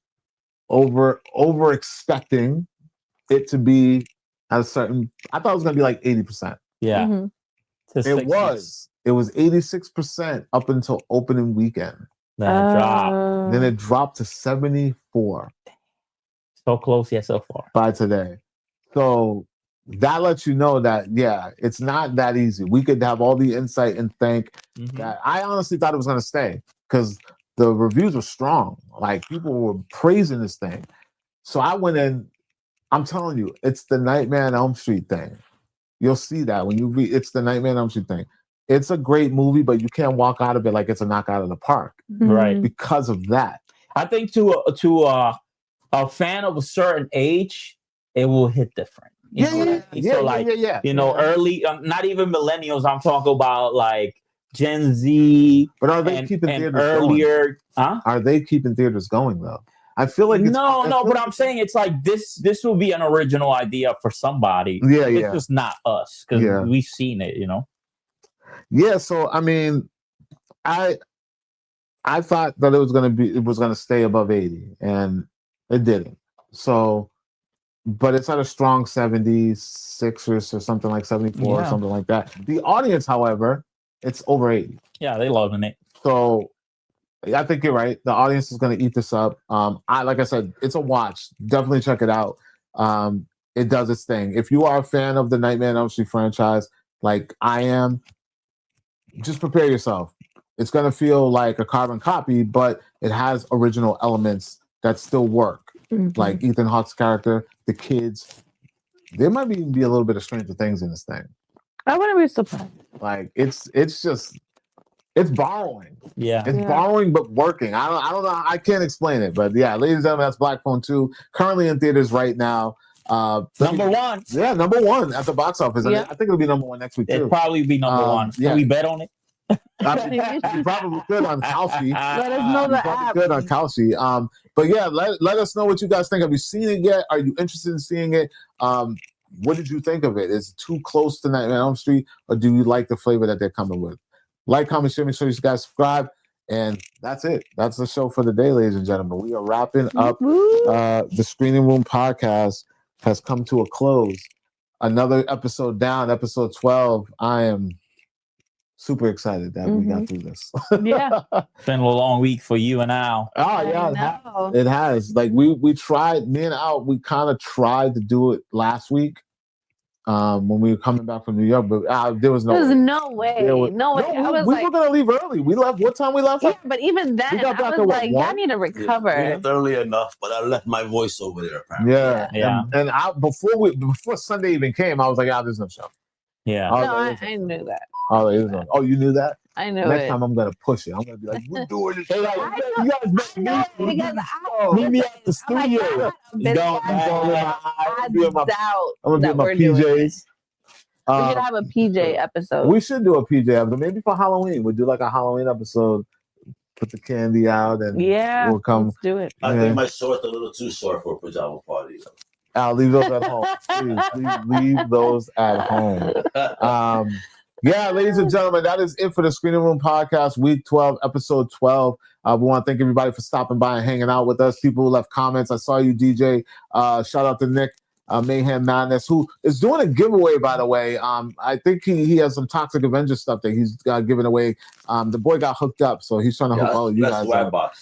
over expecting it to be at a certain. I thought it was gonna be like 80%. Yeah. Mm-hmm. It was 86% up until opening weekend. Then it dropped. Then it dropped to 74. So close yet so far. By today. So that lets you know that, yeah, it's not that easy. We could have all the insight and think that I honestly thought it was going to stay because the reviews were strong. Like people were praising this thing. So I went in, I'm telling you, it's the Nightmare on Elm Street thing. You'll see that when you read, it's the Nightmare on Elm Street thing. It's a great movie, but you can't walk out of it like it's a knockout of the park. Right. Because of that. I think to a fan of a certain age, it will hit different. You know, early, not even millennials. I'm talking about like Gen Z. But are they keeping theaters earlier? Going? Are they keeping theaters going though? I feel like but I'm saying it's like this will be an original idea for somebody. Yeah, it's just not us because we've seen it. You know. Yeah, so I mean, I thought that it was gonna stay above 80, and it didn't. So, but it's at a strong 76 or something, like 74 or something like that. The audience, however, it's over 80. Yeah, they loving it. So I think you're right. The audience is gonna eat this up. Like I said, it's a watch. Definitely check it out. It does its thing. If you are a fan of the Nightmare on Elm Street franchise, like I am, just prepare yourself. It's going to feel like a carbon copy, but it has original elements that still work. Mm-hmm. Like Ethan Hawke's character, the kids. There might be a little bit of Stranger Things in this thing. I wouldn't be surprised. Like it's borrowing. Yeah. It's borrowing but working. I don't know. I can't explain it. But yeah, ladies and gentlemen, that's Black Phone 2. Currently in theaters right now. Number one. Yeah, number one at the box office. Yeah. I think it'll be number one next week too. It'll probably be number one. Can we bet on it? You probably could on Kalshi. Let us know the app. Good on Kalshi. But yeah, let us know what you guys think. Have you seen it yet? Are you interested in seeing it? What did you think of it? Is it too close to Nightmare on Elm Street, or do you like the flavor that they're coming with? Like, comment, share, make sure you guys subscribe. And that's it. That's the show for the day, ladies and gentlemen. We are wrapping up. The Screening Room podcast has come to a close. Another episode down, episode 12. I am super excited that we got through this. Yeah. It's been a long week for you and Al. Oh, yeah. It has. Like, we tried, me and Al, we kind of tried to do it last week. When we were coming back from New York, but there was no way. No way. No way. We were gonna leave early. We left. What time we left? Yeah, but even then, I was like, y'all need to recover. Yeah, we left early enough, but I left my voice over there. Apparently. Yeah. And before Sunday even came, I was like, there's no show. Yeah. I knew that. Oh, you knew that? I knew Next time I'm gonna push it. I'm gonna be like, we're doing this. You guys meet me at the studio. I'm gonna be in my PJs. We should have a PJ episode. We should do a PJ episode. Maybe for Halloween. We'll do like a Halloween episode. Put the candy out and we'll come. Let's do it. I think my short's a little too short for a pajama party. I'll leave those at home. Please leave those at home. Yeah, ladies and gentlemen, that is it for the Screening Room podcast, week 12, episode 12. We want to thank everybody for stopping by and hanging out with us. People who left comments. I saw you, DJ. Shout out to Nick, Mayhem Madness, who is doing a giveaway, by the way. I think he has some Toxic Avenger stuff that he's giving away. The boy got hooked up, so he's trying to hook all of you guys up.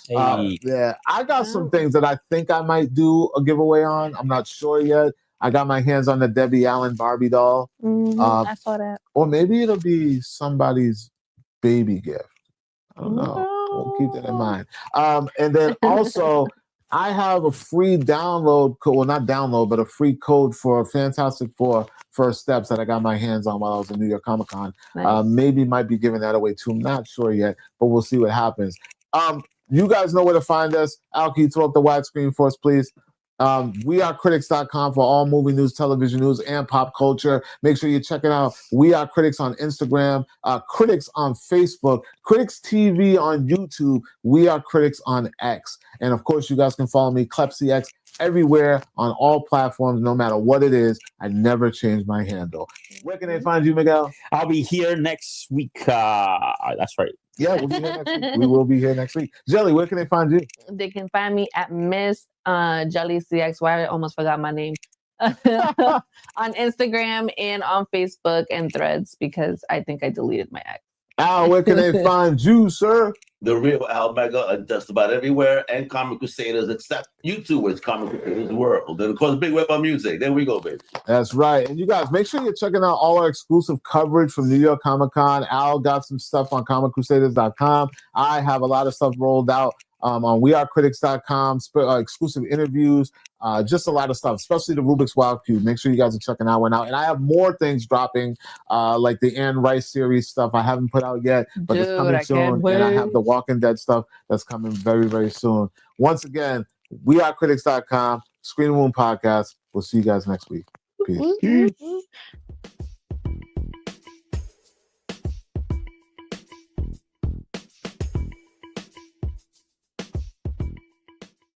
Yeah, I got some things that I think I might do a giveaway on. I'm not sure yet. I got my hands on the Debbie Allen Barbie doll. I saw that. Or maybe it'll be somebody's baby gift. I don't know. We'll keep that in mind. And then also, I have a free download code. Well, not download, but a free code for Fantastic Four First Steps that I got my hands on while I was in New York Comic Con. Nice. Maybe might be giving that away too. I'm not sure yet, but we'll see what happens. You guys know where to find us. Al, can you throw up the widescreen for us, please? WeAreCritics.com for all movie news, television news, and pop culture. Make sure you're checking out We Are Critics on Instagram, Critics on Facebook, Critics TV on YouTube, We Are Critics on X. And of course, you guys can follow me, ClepsyX, everywhere on all platforms, no matter what it is. I never change my handle. Where can they find you, Miguel? I'll be here next week. That's right. Yeah, we'll be here next week. We will be here next week. Jelly, where can they find you? They can find me at Miss Jelly CXY. I almost forgot my name. On Instagram and on Facebook and Threads because I think I deleted my ex. Al, where can they find you, sir? The real Al Mega, just about everywhere, and Comic Crusaders, except YouTube, it's Comic Crusaders World. Then, of course, Big Web on Music. There we go, baby. That's right. And you guys, make sure you're checking out all our exclusive coverage from New York Comic Con. Al got some stuff on ComicCrusaders.com. I have a lot of stuff rolled out on WeAreCritics.com, exclusive interviews, just a lot of stuff, especially the Rubik's Wild Cube. Make sure you guys are checking that one out. And I have more things dropping, like the Anne Rice series stuff I haven't put out yet, but it's coming soon. And I have the Walking Dead stuff that's coming very, very soon. Once again, WeAreCritics.com, Screening Room Podcast. We'll see you guys next week. Peace.